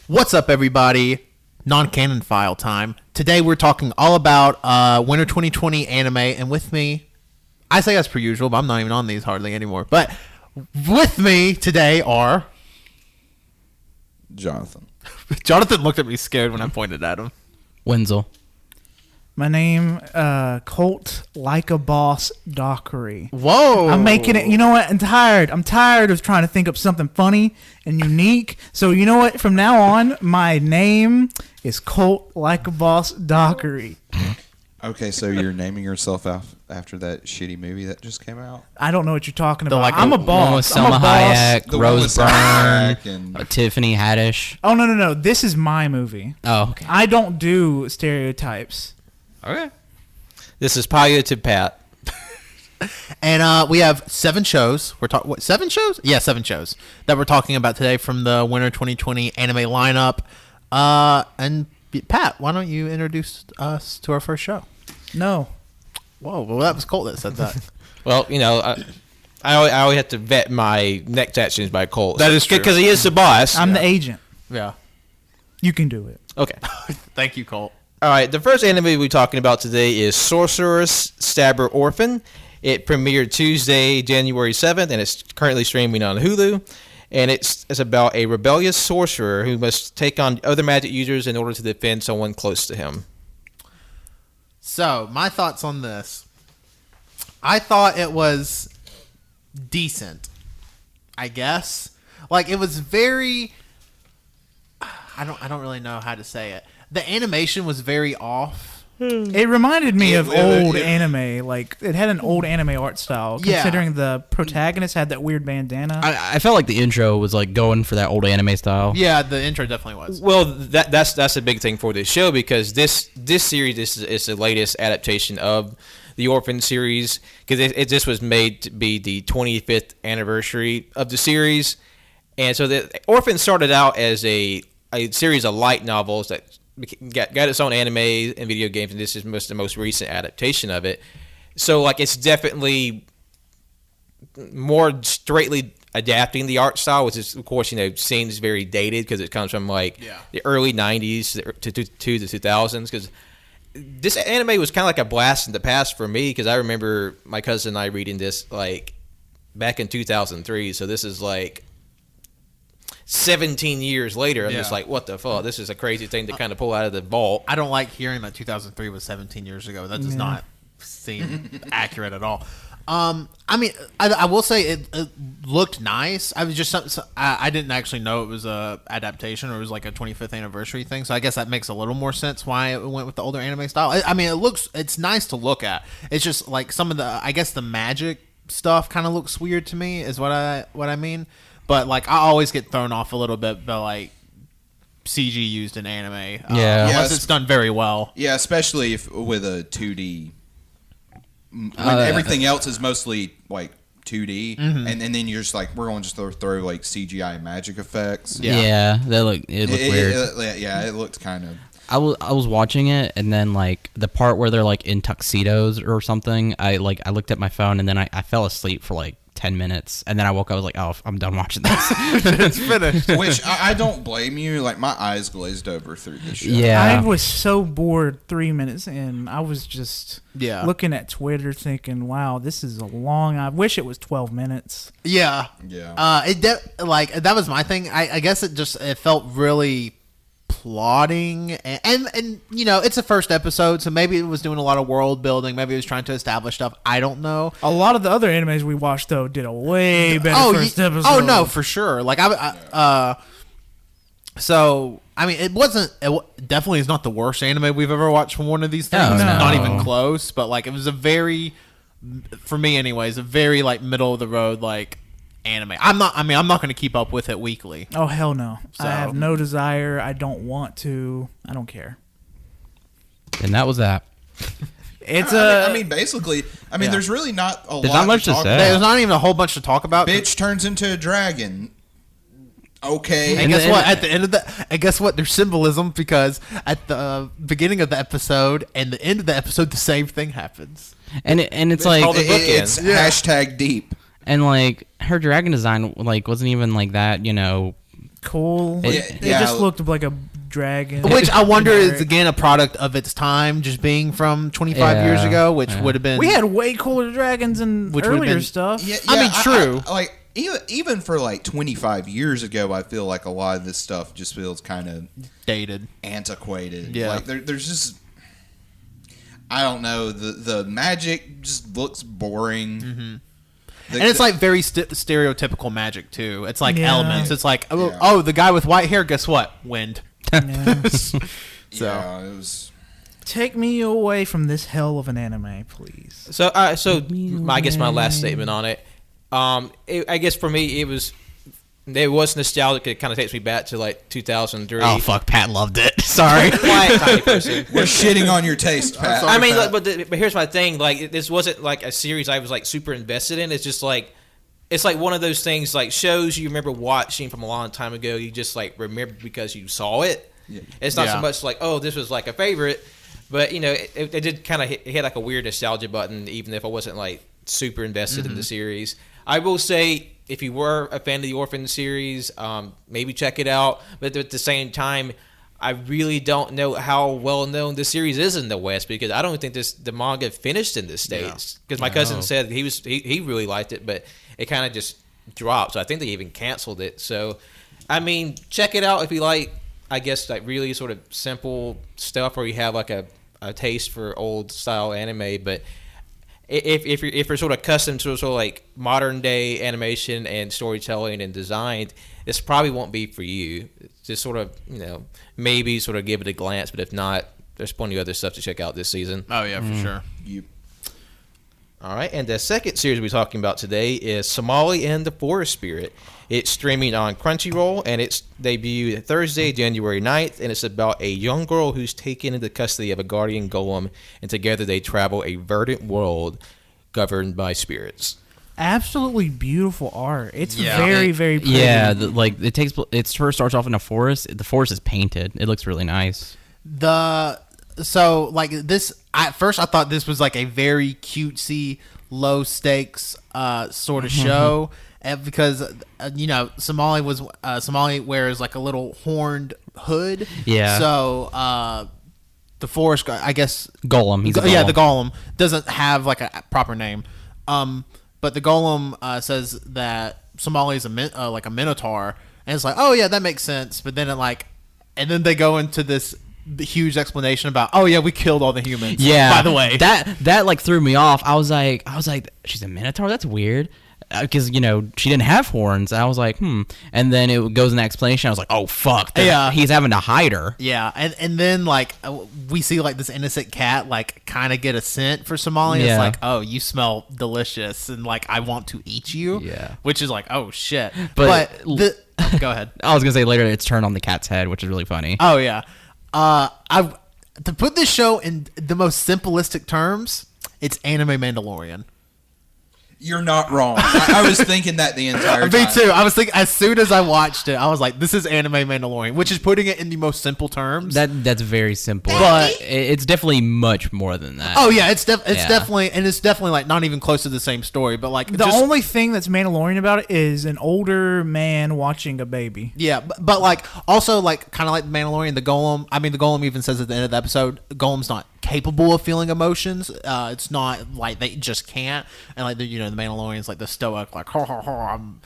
What's up, everybody? Non-Canon File time. Today we're talking all about Winter 2020 anime, and with me, I say as per usual, but I'm not even on these hardly anymore. But with me today are... Jonathan. Jonathan looked at me scared when I pointed at him. Wenzel. My name, Colt Like a Boss Dockery. Whoa. I'm making it, you know what, I'm tired. I'm tired of trying to think up something funny and unique. So you know what, from now on, my name is Colt Like a Boss Dockery. Okay, so you're naming yourself after that shitty movie that just came out? I don't know what you're talking about. Like I'm a One with boss. I'm Selma a boss. Hayek, Rose Byrne, and Tiffany Haddish. Oh, no. This is my movie. Oh, okay. I don't do stereotypes. Okay. This is Palliative Pat. And we have 7 shows. We're talking, what, 7 shows? Yeah, 7 shows that we're talking about today from the Winter 2020 anime lineup. And Pat, why don't you introduce us to our first show? No. Whoa, well, that was Colt that said that. Well, you know, I always have to vet my next actions by Colt. That is true. Because he is the boss. I'm the agent. Yeah. You can do it. Okay. Thank you, Colt. All right, the first anime we're talking about today is Sorcerous Stabber Orphen. It premiered Tuesday, January 7th, and it's currently streaming on Hulu. And it's about a rebellious sorcerer who must take on other magic users in order to defend someone close to him. So, my thoughts on this. I thought it was decent, I guess. Like, it was very... I don't really know how to say it. The animation was very off. It reminded me of old anime. Like, it had an old anime art style, Yeah. considering the protagonist had that weird bandana. I felt like the intro was like going for that old anime style. Yeah, the intro definitely was. Well, that's a big thing for this show because this series is the latest adaptation of the Orphen series because this was made to be the 25th anniversary of the series, and so the Orphen started out as a series of light novels that got its own anime and video games, and this is the most recent adaptation of it. So, like, it's definitely more straightly adapting the art style, which is, of course, seems very dated because it comes from, like, the early 90s to the 2000s, because this anime was kind of like a blast in the past for me, because I remember my cousin and I reading this, like, back in 2003, so this is, like, 17 years later. I'm just like, what the fuck? This is a crazy thing to kind of pull out of the vault. I don't like hearing that 2003 was 17 years ago. That does not seem accurate at all. I mean, I will say it looked nice. I was just I didn't actually know it was a adaptation or it was like a 25th anniversary thing. So I guess that makes a little more sense why it went with the older anime style. I mean, it's nice to look at. It's just like some of the, I guess the magic stuff kind of looks weird to me is what I mean. But, like, I always get thrown off a little bit by, like, CG used in anime. Unless it's done very well. yeah, especially with a 2D. When everything else is mostly, like, 2D, and then you're just like, we're going to just throw like, CGI magic effects. Yeah, it looked weird. It looked kind of... I was watching it, and then, like, the part where they're, like, in tuxedos or something, I looked at my phone, and then I fell asleep for, like, 10 minutes, and then I woke up, I was like, oh, I'm done watching this. It's finished. Which, I don't blame you. Like, my eyes glazed over through this show. Yeah. I was so bored 3 minutes in. I was just looking at Twitter thinking, wow, this is a long... I wish it was 12 minutes. Yeah. Yeah. That was my thing. I guess it felt really plotting and you know, it's a first episode, so maybe it was doing a lot of world building, maybe it was trying to establish stuff. I don't know. A lot of the other animes we watched though did a way better first episode. Oh no, for sure. Like so I mean, it definitely is not the worst anime we've ever watched from one of these things. No. Not even close. But like, it was a very, for me anyways, a very like middle of the road like anime. I'm not going to keep up with it weekly. Oh hell no. So. I have no desire. I don't want to. I don't care. And that was that. It's basically, there's really not a lot. There's not much to talk say. about. There's not even a whole bunch to talk about. Bitch turns into a dragon. Okay. And guess what? At the end of guess what? There's symbolism because at the beginning of the episode and the end of the episode, the same thing happens. And it's like it's hashtag deep. And like her dragon design like wasn't even like that, you know, cool. It Yeah. just looked like a dragon. Which I wonder is again a product of its time, just being from 25 years ago, which would have been. We had way cooler dragons and Which would've earlier been- stuff. Yeah, I mean, true. like even for like 25 years ago, I feel like a lot of this stuff just feels kind of dated. antiquated. Yeah. Like there's just, I don't know, the magic just looks boring. Mm-hmm. And it's like very stereotypical magic too. It's like Yeah. elements. It's like Yeah. oh, the guy with white hair. Guess what? Wind. Yeah. yeah, it was. Take me away from this hell of an anime, please. So, I guess my last statement on it. I guess for me, it was nostalgic. It kind of takes me back to like 2003. Oh fuck, Pat loved it. Sorry. Quiet, tiny person. We're shitting on your taste, Pat. sorry. I mean, Pat. but here's my thing. Like, this wasn't like a series I was like super invested in. It's just like, it's like one of those things, like shows you remember watching from a long time ago. You just like remember because you saw it. Yeah. It's not Yeah. so much like, oh, this was like a favorite, but you know, it did kind of hit like a weird nostalgia button, even if I wasn't like super invested in the series. I will say, if you were a fan of the Orphen series, maybe check it out. But at the same time, I really don't know how well known the series is in the West, because I don't think the manga finished in the States. Because my cousin said he really liked it, but it kind of just dropped. So I think they even canceled it. So, I mean, check it out if you like, I guess, like really sort of simple stuff, or you have like a taste for old style anime. But if you're sort of accustomed to sort of like modern day animation and storytelling and design, this probably won't be for you. Just sort of, you know, maybe sort of give it a glance, but if not, there's plenty of other stuff to check out this season. Oh yeah, for sure. All right, and the second series we're talking about today is Somali and the Forest Spirit. It's streaming on Crunchyroll, and it's debuted Thursday, January 9th, and it's about a young girl who's taken into custody of a guardian golem, and together they travel a verdant world governed by spirits. Absolutely beautiful art. It's Yeah. very, very pretty. Yeah, it first starts off in a forest. The forest is painted. It looks really nice. So like this, at first I thought this was like a very cutesy, low stakes sort of show, and because you know Somali wears like a little horned hood. Yeah. So the forest, I guess. Golem. He's a golem. Yeah, the golem doesn't have like a proper name. But the golem says that Somali is like a minotaur, and it's like, oh yeah, that makes sense. But then and then they go into this huge explanation about, oh yeah, we killed all the humans. Yeah. By the way, that like threw me off. I was like, she's a minotaur. That's weird. Because you know she didn't have horns. I was like, and then it goes in the explanation. I was like, oh fuck, Yeah. he's having to hide her. yeah, and then like we see like this innocent cat like kind of get a scent for Somali. Yeah. It's like, oh, you smell delicious, and like I want to eat you. Yeah. which is like, oh shit. But- Go ahead. I was gonna say later it's turned on the cat's head, which is really funny. Oh yeah. To put this show in the most simplistic terms, it's anime Mandalorian. You're not wrong. I was thinking that the entire time. Me too. I was thinking as soon as I watched it, I was like, "This is anime Mandalorian," which is putting it in the most simple terms. That's very simple, But- it's definitely much more than that. Oh yeah, it's Yeah. definitely like not even close to the same story. But like The only thing that's Mandalorian about it is an older man watching a baby. yeah, but like also like kind of like the Mandalorian, the Golem. I mean, the Golem even says at the end of the episode, Golem's not capable of feeling emotions. It's not like they just can't. And like the Mandalorian's like the stoic, like ha ha ha, I'm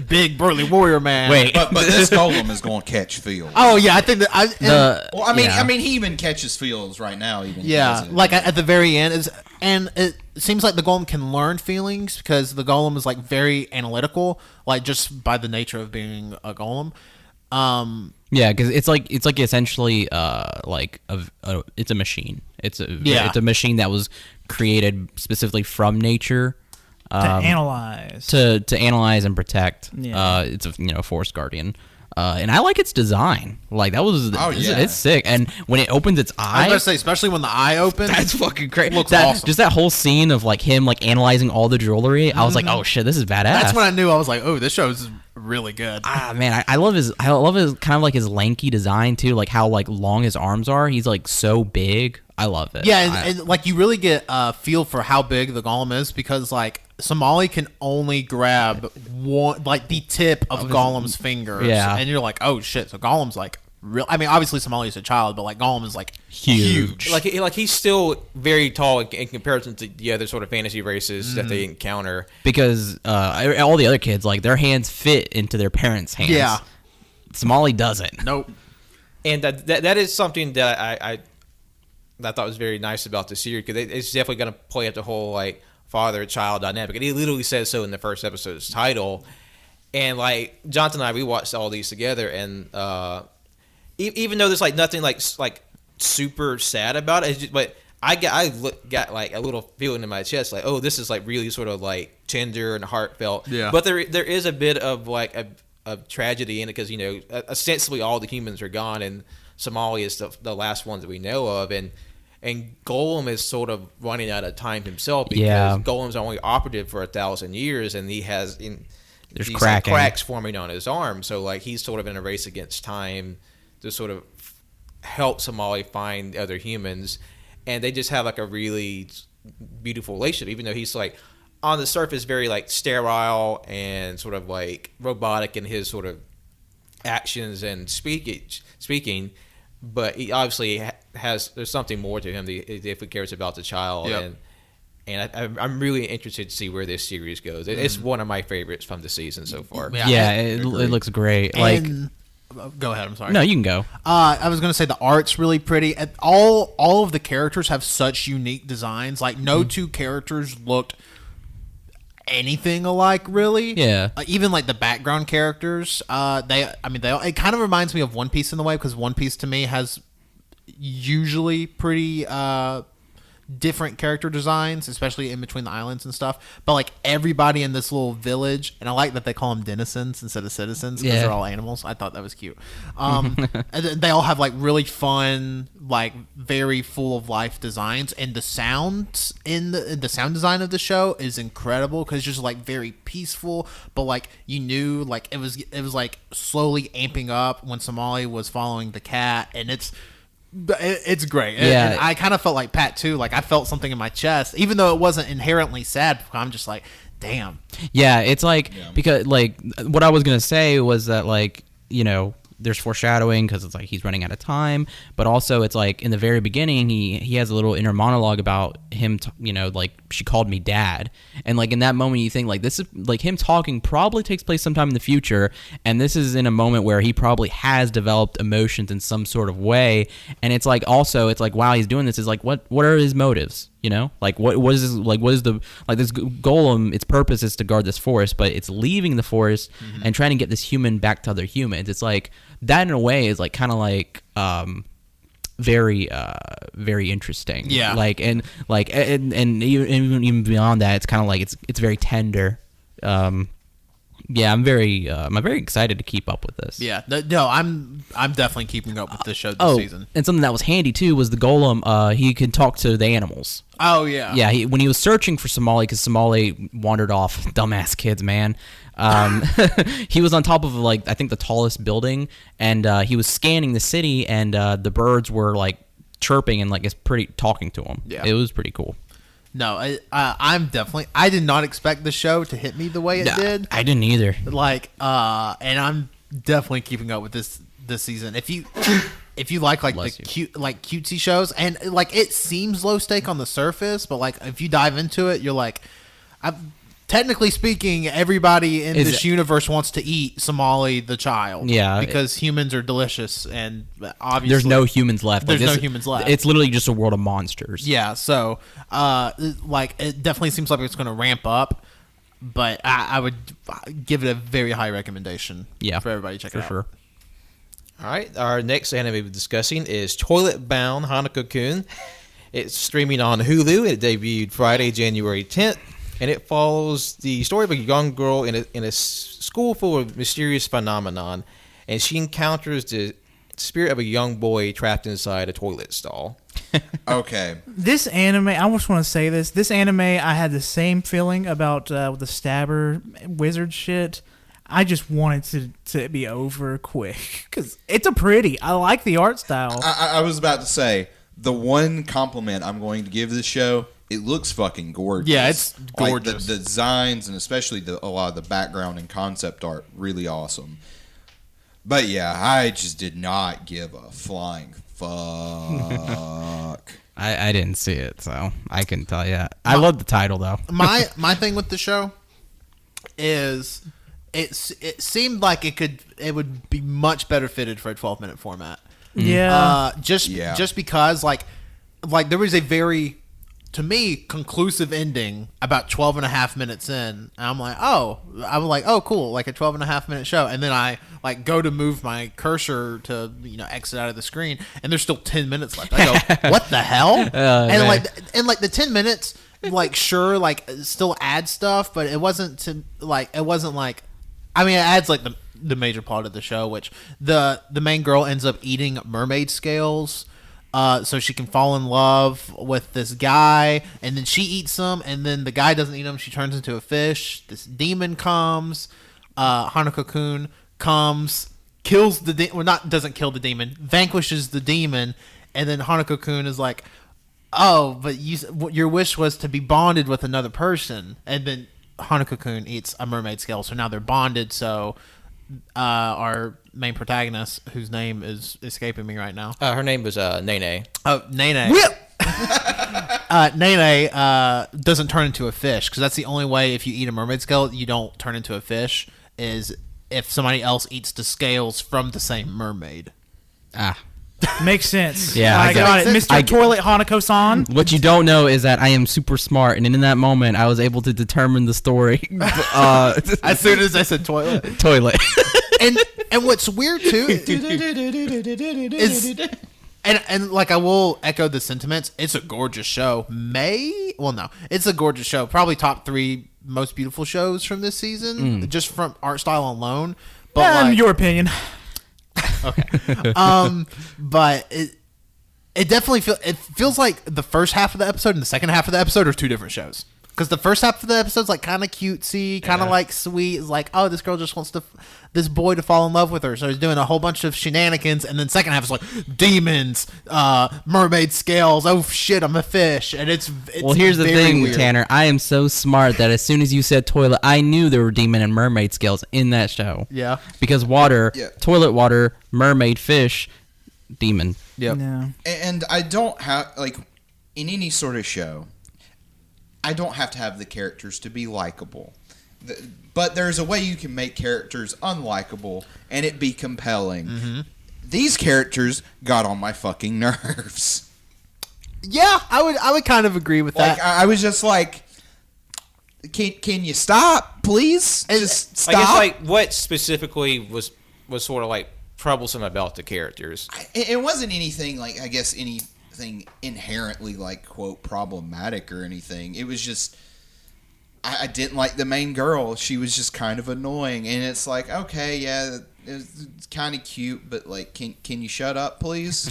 big burly warrior man. Wait. But this golem is going to catch feels. Oh yeah, I think that Well, I mean, yeah. he even catches feels right now. Even yeah, like at the very end and it seems like the golem can learn feelings because the golem is like very analytical, like just by the nature of being a golem. Yeah, because it's like essentially it's a machine. It's a machine that was created specifically from nature To analyze. to analyze and protect. Yeah. It's a forest guardian. And I like its design. Like that was it's sick. And when it opens its I was eye, gonna say, especially when the eye opens, that's fucking great. Looks awesome. Just that whole scene of like him like analyzing all the jewelry. I was like, oh shit, this is badass. that's when I knew I was like, oh, this show's really good. Man, I love his kind of like his lanky design too, like how like long his arms are. He's like so big. I love it. Yeah, and like you really get a feel for how big the golem is because like Somali can only grab one, like the tip of Gollum's fingers. Yeah. And you're like, oh shit. So Gollum's like real. I mean, obviously Somali's a child, but like Gollum is like huge. Like he's still very tall in comparison to the other sort of fantasy races that they encounter. Because all the other kids, like their hands fit into their parents' hands. Yeah. Somali doesn't. Nope. And that is something that I thought was very nice about the series, because it's definitely going to play up the whole like father-child dynamic. And he literally says so in the first episode's title. And like Jonathan and I, we watched all these together, and even though there's like nothing like super sad about it, it's just, but I got like a little feeling in my chest, like, oh, this is like really sort of like tender and heartfelt. Yeah. But there is a bit of like a tragedy in it, because ostensibly all the humans are gone, and Somali is the last ones that we know of, and Golem is sort of running out of time himself, because Golem's only operative for 1,000 years, and he has there's these cracking. like cracks forming on his arm, so like he's sort of in a race against time to sort of help Somali find other humans, and they just have like a really beautiful relationship, even though he's like on the surface very like sterile and sort of like robotic in his sort of actions and speaking, but he obviously there's something more to him if he cares about the child. Yep. And I'm really interested to see where this series goes. It's one of my favorites from the season so far. Yeah, it looks great. And, go ahead. I'm sorry. No, you can go. I was gonna say the art's really pretty. And all of the characters have such unique designs. Like no two characters looked anything alike, really. Yeah. Even like the background characters. It kind of reminds me of One Piece in the way, because One Piece to me has usually pretty different character designs, especially in between the islands and stuff. But like everybody in this little village, and I like that they call them denizens instead of citizens, because they're all animals. I thought that was cute. And they all have like really fun, like very full of life designs, and the sounds in the sound design of the show is incredible, because it's just like very peaceful, but like you knew like it was like slowly amping up when Somali was following the cat, and it's great. Yeah. And I kind of felt like Pat too. Like I felt something in my chest, even though it wasn't inherently sad. I'm just like, damn. Yeah, it's like because like what I was gonna say was that like there's foreshadowing, because it's like he's running out of time, but also it's like in the very beginning he has a little inner monologue about him like she called me dad, and like in that moment you think like this is like him talking probably takes place sometime in the future, and this is in a moment where he probably has developed emotions in some sort of way, and it's like also it's like while he's doing this is like what are his motives? Like what is this, like what is the like this golem, its purpose is to guard this forest, but it's leaving the forest and trying to get this human back to other humans. It's like that in a way is like kind of like very very interesting. Yeah. Like and even beyond that, it's kind of like it's very tender. Yeah, I'm very excited to keep up with this. Yeah, no, I'm definitely keeping up with this show this season. And something that was handy too was the golem. He could talk to the animals. Oh yeah, yeah. When he was searching for Somali, because Somali wandered off, dumbass kids, man. He was on top of like I think the tallest building, and he was scanning the city, and the birds were like chirping and like it's pretty talking to him. Yeah, it was pretty cool. No, I did not expect the show to hit me the way it did. I didn't either. Like, and I'm definitely keeping up with this season. If you like cutesy shows, and like it seems low stake on the surface, but like if you dive into it, you're like, technically speaking, everybody in this universe wants to eat Somali the child. Yeah, because humans are delicious, and obviously there's no humans left. There's no humans left. It's literally just a world of monsters. Yeah, so like it definitely seems like it's going to ramp up, but I would give it a very high recommendation. Yeah, for everybody to check it out. For sure. All right, our next anime we'll be discussing is Toilet Bound Hanako-kun. It's streaming on Hulu. It debuted Friday, January 10th. And it follows the story of a young girl in a school full of mysterious phenomenon, and she encounters the spirit of a young boy trapped inside a toilet stall. Okay. This anime, I just want to say this. This anime, I had the same feeling about the stabber wizard shit. I just wanted to be over quick, because it's I like the art style. I was about to say, the one compliment I'm going to give this show it looks fucking gorgeous. Yeah, it's gorgeous. Like the designs and especially a lot of the background and concept art, really awesome. But yeah, I just did not give a flying fuck. I didn't see it, so I couldn't tell you. I love the title though. My thing with the show is it seemed like it would be much better fitted for a 12-minute format. Yeah. Just because like there was a very, to me, conclusive ending about 12 and a half minutes in, and I'm like, oh cool, like a 12 and a half minute show, and then I like go to move my cursor to exit out of the screen, and there's still 10 minutes left. I go, what the hell? And the 10 minutes, like, sure, like, still add stuff, but it wasn't like I mean, it adds like the major plot of the show, which the main girl ends up eating mermaid scales. So she can fall in love with this guy, and then she eats them, and then the guy doesn't eat them. She turns into a fish. This demon comes. Hanako-kun comes, kills doesn't kill the demon, vanquishes the demon, and then Hanako-kun is like, oh, but your wish was to be bonded with another person, and then Hanako-kun eats a mermaid scale, so now they're bonded. So our main protagonist, whose name is escaping me right now. Her name was Nene. Oh, Nene. Nene doesn't turn into a fish, because that's the only way, if you eat a mermaid scale, you don't turn into a fish, is if somebody else eats the scales from the same mermaid. Makes sense. Yeah, I got it. Mr. Toilet Hanako-san. What you don't know is that I am super smart, and in that moment, I was able to determine the story. As soon as I said toilet. Toilet. And what's weird too is, and like, I will echo the sentiments. It's a gorgeous show. It's a gorgeous show. Probably top 3 most beautiful shows from this season, just from art style alone. But your opinion. Okay. But it definitely feels like the first half of the episode and the second half of the episode are 2 different shows. Because the first half of the episode's like kind of cutesy, kind of like sweet. It's like, oh, this girl just wants this boy to fall in love with her, so he's doing a whole bunch of shenanigans. And then second half is like demons, mermaid scales. Oh shit, I'm a fish, and it's well. Here's the thing, weird. Tanner. I am so smart that as soon as you said toilet, I knew there were demon and mermaid scales in that show. Yeah, because water, toilet water, mermaid, fish, demon. Yep. Yeah. And I don't have, like, in any sort of show, I don't have to have the characters to be likable. But there's a way you can make characters unlikable and it be compelling. Mm-hmm. These characters got on my fucking nerves. Yeah, I would kind of agree with that. I was just like, can you stop, please? Just stop. I guess, like, what specifically was sort of like troublesome about the characters? It wasn't anything like, I guess, anything inherently, like, quote, problematic or anything. It was just, I didn't like the main girl. She was just kind of annoying, and it's like, okay, yeah, it's kind of cute, but like, can you shut up, please?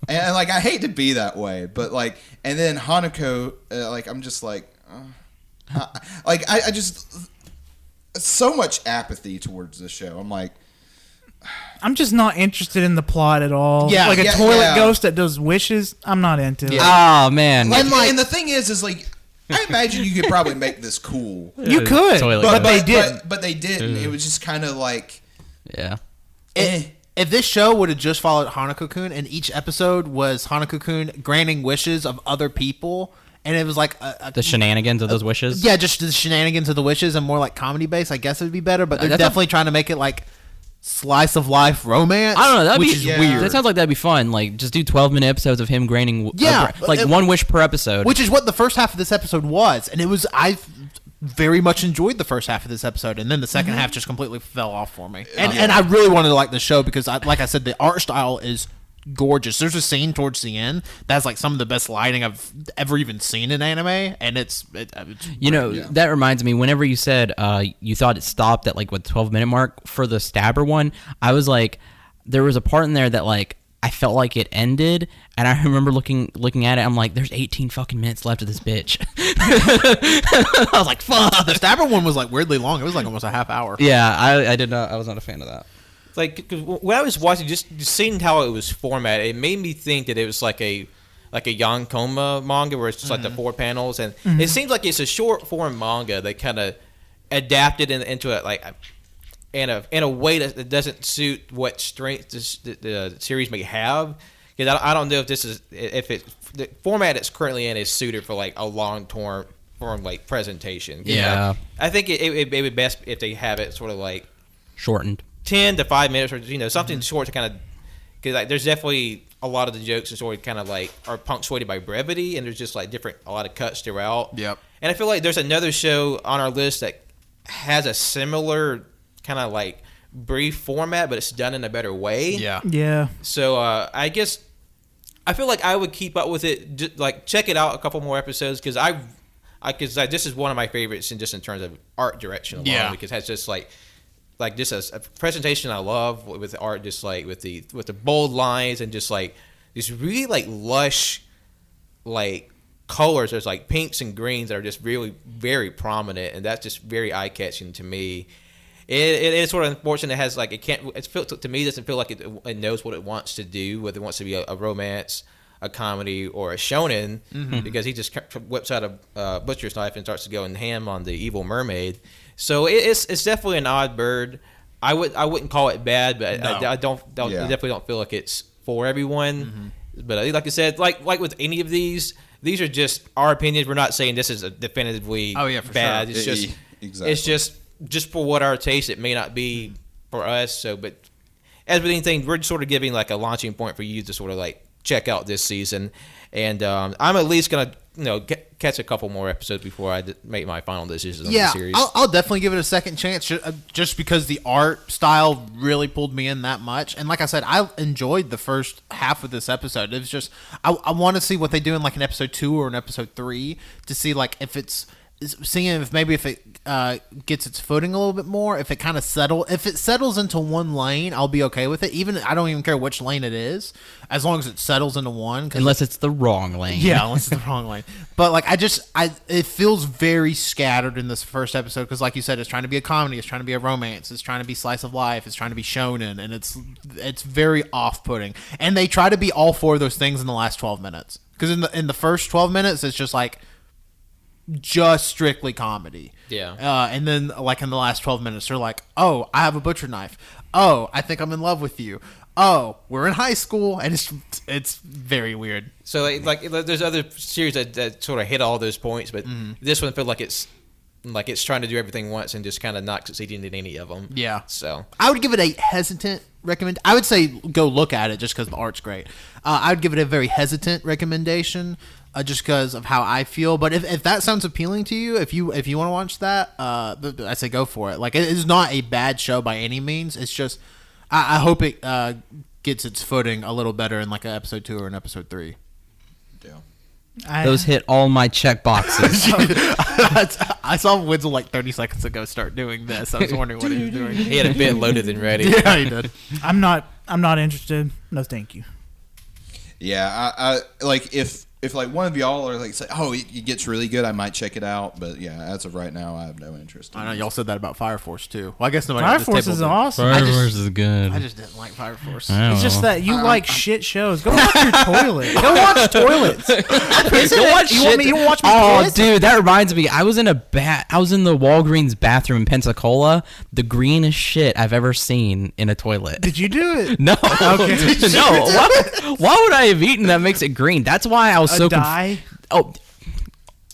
And like, I hate to be that way, but like, and then Hanako, like, I'm just like, like, I just, so much apathy towards the show. I'm like, I'm just not interested in the plot at all. Yeah, like a yeah, toilet yeah. ghost that does wishes. I'm not into it. Oh man. and the thing is like, I imagine you could probably make this cool. You could, Toilet but ghost. they didn't. But they didn't. It was just kind of like, Yeah. If this show would have just followed Hanako-kun and each episode was Hanako-kun granting wishes of other people, and it was like The shenanigans of those wishes. yeah, just the shenanigans of the wishes and more like comedy based, I guess it would be better. But they're That's definitely trying to make it like slice of life romance. I don't know. That'd which be is yeah. weird. That sounds like that'd be fun. Like, just do 12-minute episodes of him granting, Yeah, like one wish per episode. Which is what the first half of this episode was, and it was. I very much enjoyed the first half of this episode, and then the second half just completely fell off for me. And I really wanted to like the show because, like I said, the art style is gorgeous. There's a scene towards the end that's like some of the best lighting I've ever even seen in anime, and it's You know, that reminds me, whenever you said you thought it stopped at like what 12-minute mark for the stabber one, I was like, there was a part in there that like I felt like it ended, and I remember looking at it, I'm like, there's 18 fucking minutes left of this bitch. I was like, fuck. the stabber one was like weirdly long. It was like almost a half hour. Yeah, I did not. I was not a fan of that. Like, 'cause when I was watching, just seeing how it was formatted, it made me think that it was like a like a Yonkoma manga where it's just like the 4 panels, and it seems like it's a short form manga that kind of adapted into it like in a way that doesn't suit what strength the series may have. Because I don't know if the format it's currently in is suited for like a long term like presentation. Yeah. I think it would be best if they have it sort of like shortened 10 to 5 minutes, or something short to kind of, because like there's definitely a lot of the jokes are sort of kind of like are punctuated by brevity, and there's just like a lot of cuts throughout. Yep. And I feel like there's another show on our list that has a similar kind of like brief format, but it's done in a better way. Yeah. So I guess I feel like I would keep up with it, just, like check it out a couple more episodes, because this is one of my favorites, in terms of art direction alone. Yeah. Because it has just like just a presentation I love with the art, just like with the bold lines and just like these really like lush like colors. There's like pinks and greens that are just really very prominent, and that's just very eye catching to me. It is sort of unfortunate. It has like to me, doesn't feel like it knows what it wants to do, whether it wants to be a romance, a comedy, or a shonen, because he just whips out a butcher's knife and starts going ham on the evil mermaid. So it's definitely an odd bird. I wouldn't call it bad, but No. I definitely don't feel like it's for everyone. But like I said, like with any of these are just our opinions. We're not saying this is a definitively bad. Sure. It's just Exactly. it's just for what our taste. It may not be for us. So, but as with anything, we're sort of giving like a launching point for you to sort of like check out this season. And I'm at least gonna catch a couple more episodes before I make my final decision on the series. I'll definitely give it a second chance, just because the art style really pulled me in that much. And like I said, I enjoyed the first half of this episode. It was just I want to see what they do in like an episode 2 or an episode 3 to see like if it gets its footing a little bit more. If it settles into one lane, I'll be okay with it. Even I don't even care which lane it is, as long as it settles into one. unless it's the wrong lane. Yeah, unless it's the wrong lane. But like it feels very scattered in this first episode, because like you said, it's trying to be a comedy, it's trying to be a romance, it's trying to be slice of life, it's trying to be shonen, and it's very off-putting. And they try to be all 4 of those things in the last 12 minutes. Because in the first 12 minutes, it's just like just strictly comedy. Yeah. And then like in the last 12 minutes, they're like, oh, I have a butcher knife. Oh, I think I'm in love with you. Oh, we're in high school, and it's very weird. So like there's other series that sort of hit all those points, but this one feels like it's trying to do everything once and just kind of not succeeding in any of them. Yeah. So I would give it a hesitant recommend. I would say go look at it just because the art's great. I would give it a very hesitant recommendation, just because of how I feel. But if that sounds appealing to you, if you want to watch that, I say go for it. Like, it is not a bad show by any means. It's just I hope it gets its footing a little better in like an episode 2 or an episode 3. Yeah. Those hit all my check boxes. I saw Winslow like 30 seconds ago start doing this. I was wondering what he was doing. he had a bit loaded and ready. Yeah, he did. I'm not interested. No, thank you. Yeah, I like if like one of y'all are like say, oh, it gets really good, I might check it out. But yeah, as of right now, I have no interest. I know y'all said that about Fire Force too. Well, I guess nobody. Fire at this Force table is did. awesome. Fire Force is good. I just didn't like Fire Force. It's just that you like shit shows. Go watch your toilet. Go watch toilets. Go watch You want me? shit. You want to watch me? Oh, piss? dude, that reminds me. I was in the Walgreens bathroom in Pensacola. The greenest shit I've ever seen in a toilet. Did you do it? No, Okay. no. Why would I have eaten that makes it green? That's why I was so dye? Oh,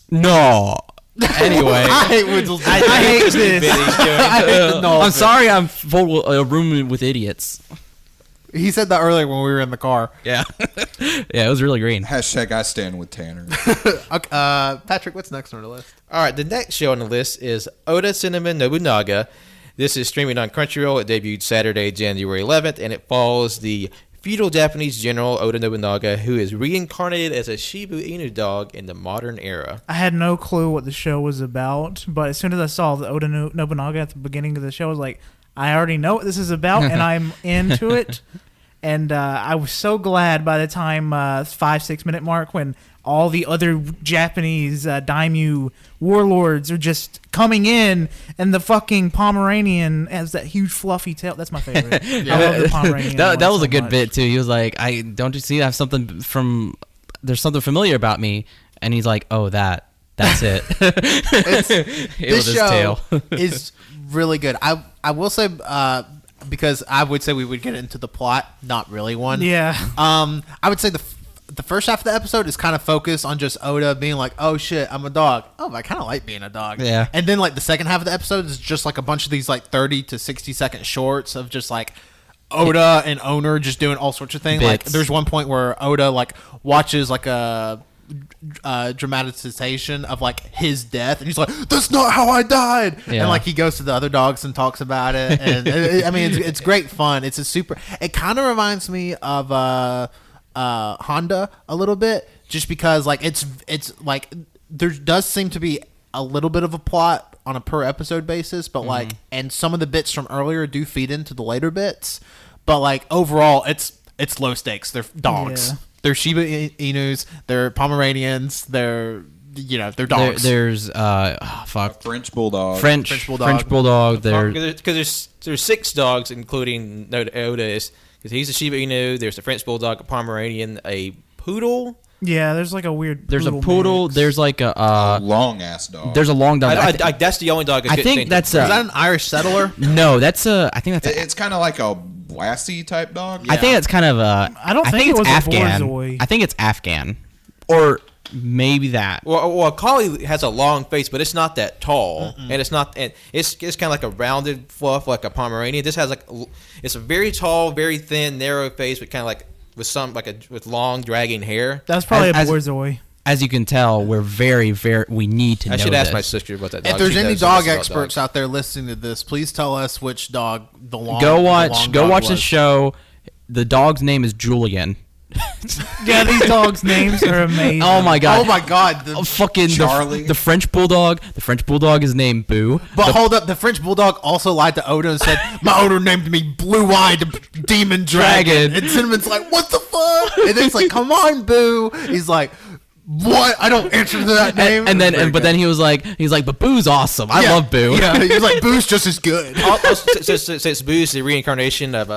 no. Anyway, I hate Winslow's. I hate this. I'm sorry. I'm full a room with idiots. He said that earlier when we were in the car. Yeah, yeah, it was really green. Hashtag I stand with Tanner. Okay, Patrick, what's next on the list? All right, the next show on the list is Oda Cinnamon Nobunaga. This is streaming on Crunchyroll. It debuted Saturday, January 11th, and it follows the feudal Japanese general Oda Nobunaga, who is reincarnated as a Shiba Inu dog in the modern era. I had no clue what the show was about, but as soon as I saw the Oda Nobunaga at the beginning of the show, I was like, I already know what this is about, and I'm into it. And I was so glad by the time 5-6 minute mark when all the other Japanese daimyo warlords are just coming in, and the fucking Pomeranian has that huge fluffy tail. That's my favorite. I love the Pomeranian. that one was so a good much. bit too. He was like, "Don't you see? I have something from there's something familiar about me, and he's like, oh, that's it. This show is really good. I will say because I would say we would get into the plot, not really one. Yeah. I would say the first half of the episode is kind of focused on just Oda being like, oh shit, I'm a dog. Oh, I kind of like being a dog. Yeah. And then like the second half of the episode is just like a bunch of these like 30 to 60 second shorts of just like Oda and Owner just doing all sorts of things. Bits. Like there's one point where Oda like watches like a dramatization of like his death, and he's like, that's not how I died. Yeah. And like he goes to the other dogs and talks about it, and I mean it's great fun. It's a super, it kind of reminds me of Honda a little bit, just because like it's like there does seem to be a little bit of a plot on a per episode basis, but like and some of the bits from earlier do feed into the later bits, but like overall it's low stakes. They're dogs. Yeah. They're Shiba Inus. They're Pomeranians. They're dogs. There's French bulldog. French bulldog. bulldog. There, Because there's 6 dogs, including Oda, because he's a Shiba Inu. There's a French bulldog, a Pomeranian, a poodle. Yeah, there's like a weird. there's a poodle. mix. There's like a Long ass dog. there's a long dog. That's the only dog. I think that's Is that an Irish settler? no. That's a. I think that's. It's kind of like a Lassie type dog. I think it's kind of a. I don't think it it's was a Afghan. Borzoi. I think it's Afghan, or maybe that. Well, a collie has a long face, but it's not that tall, and it's kind of like a rounded fluff, like a Pomeranian. This has like it's a very tall, very thin, narrow face, but kind of like with long, dragging hair. That's probably As- a Borzoi. As you can tell, we're very, very. We need to know. I should ask this. my sister about that dog. If there's She any knows dog about experts dogs. out there listening to this, please tell us which dog the long. Go the watch. long Go dog watch the was. show. The dog's name is Julian. Yeah, these dogs' names are amazing. Oh my god. Oh my god! The, Fucking Charlie. the French bulldog. The French bulldog is named Boo. but hold up, the French bulldog also lied to Oda and said, "My owner named me Blue-Eyed Demon Dragon." And Cinnamon's like, "What the fuck?" And it's like, "Come on, Boo." He's like, "What? I don't answer to that name." And then, Very but good. then he's like, but Boo's awesome. I Yeah, love Boo. Yeah, he's like, "Boo's just as good." Also, since Boo is the reincarnation of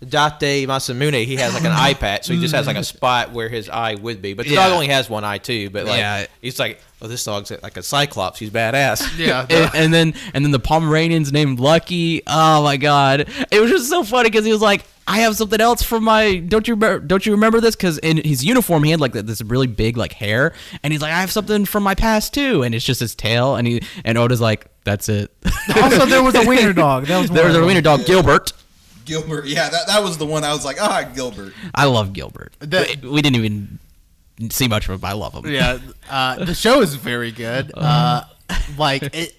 Date Masamune, he has like an eye patch, so he just has like a spot where his eye would be. But the dog only has one eye too. But like, Yeah. he's like, oh, this dog's like a cyclops. He's badass. Yeah, and then the Pomeranian's named Lucky. Oh my god, it was just so funny because he was like, I have something else from my. Don't you remember this? Because in his uniform he had like this really big like hair, and he's like, I have something from my past too, and it's just his tail, and Oda's like, that's it. Also, there was a wiener dog. That was There was a wiener dog, Gilbert. Gilbert. Yeah, that was the one I was like, Gilbert. I love Gilbert. The- we didn't even see much of him, but I love him. Yeah, the show is very good. Like it.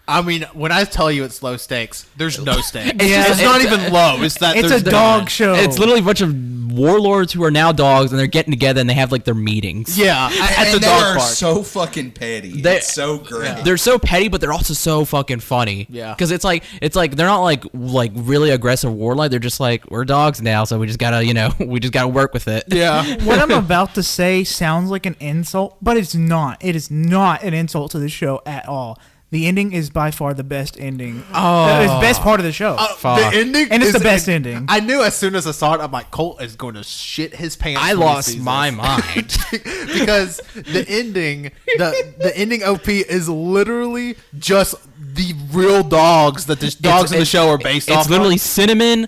I mean, when I tell you it's low stakes, there's no stakes. It's not even low. It's that It's there's a dog none. show. It's literally a bunch of warlords who are now dogs, and they're getting together and they have like their meetings. Yeah, at And the they dog are park. so fucking petty. They- It's so great. They're so petty, but they're also so fucking funny. Yeah. Because it's like they're not like really aggressive warlike. They're just like, we're dogs now, so we just gotta work with it. Yeah. What I'm about to say sounds like an insult, but it's not. It is not an insult to the show at all. The ending is by far the best ending. Oh. It's the best part of the show. The ending, And it's is- the best ending. I knew as soon as I saw it, I'm like, Colt is going to shit his pants. I when he lost sees my this. mind. Because the ending, the ending OP is literally just the real dogs that the dogs in the show are based off. It's literally of. Cinnamon,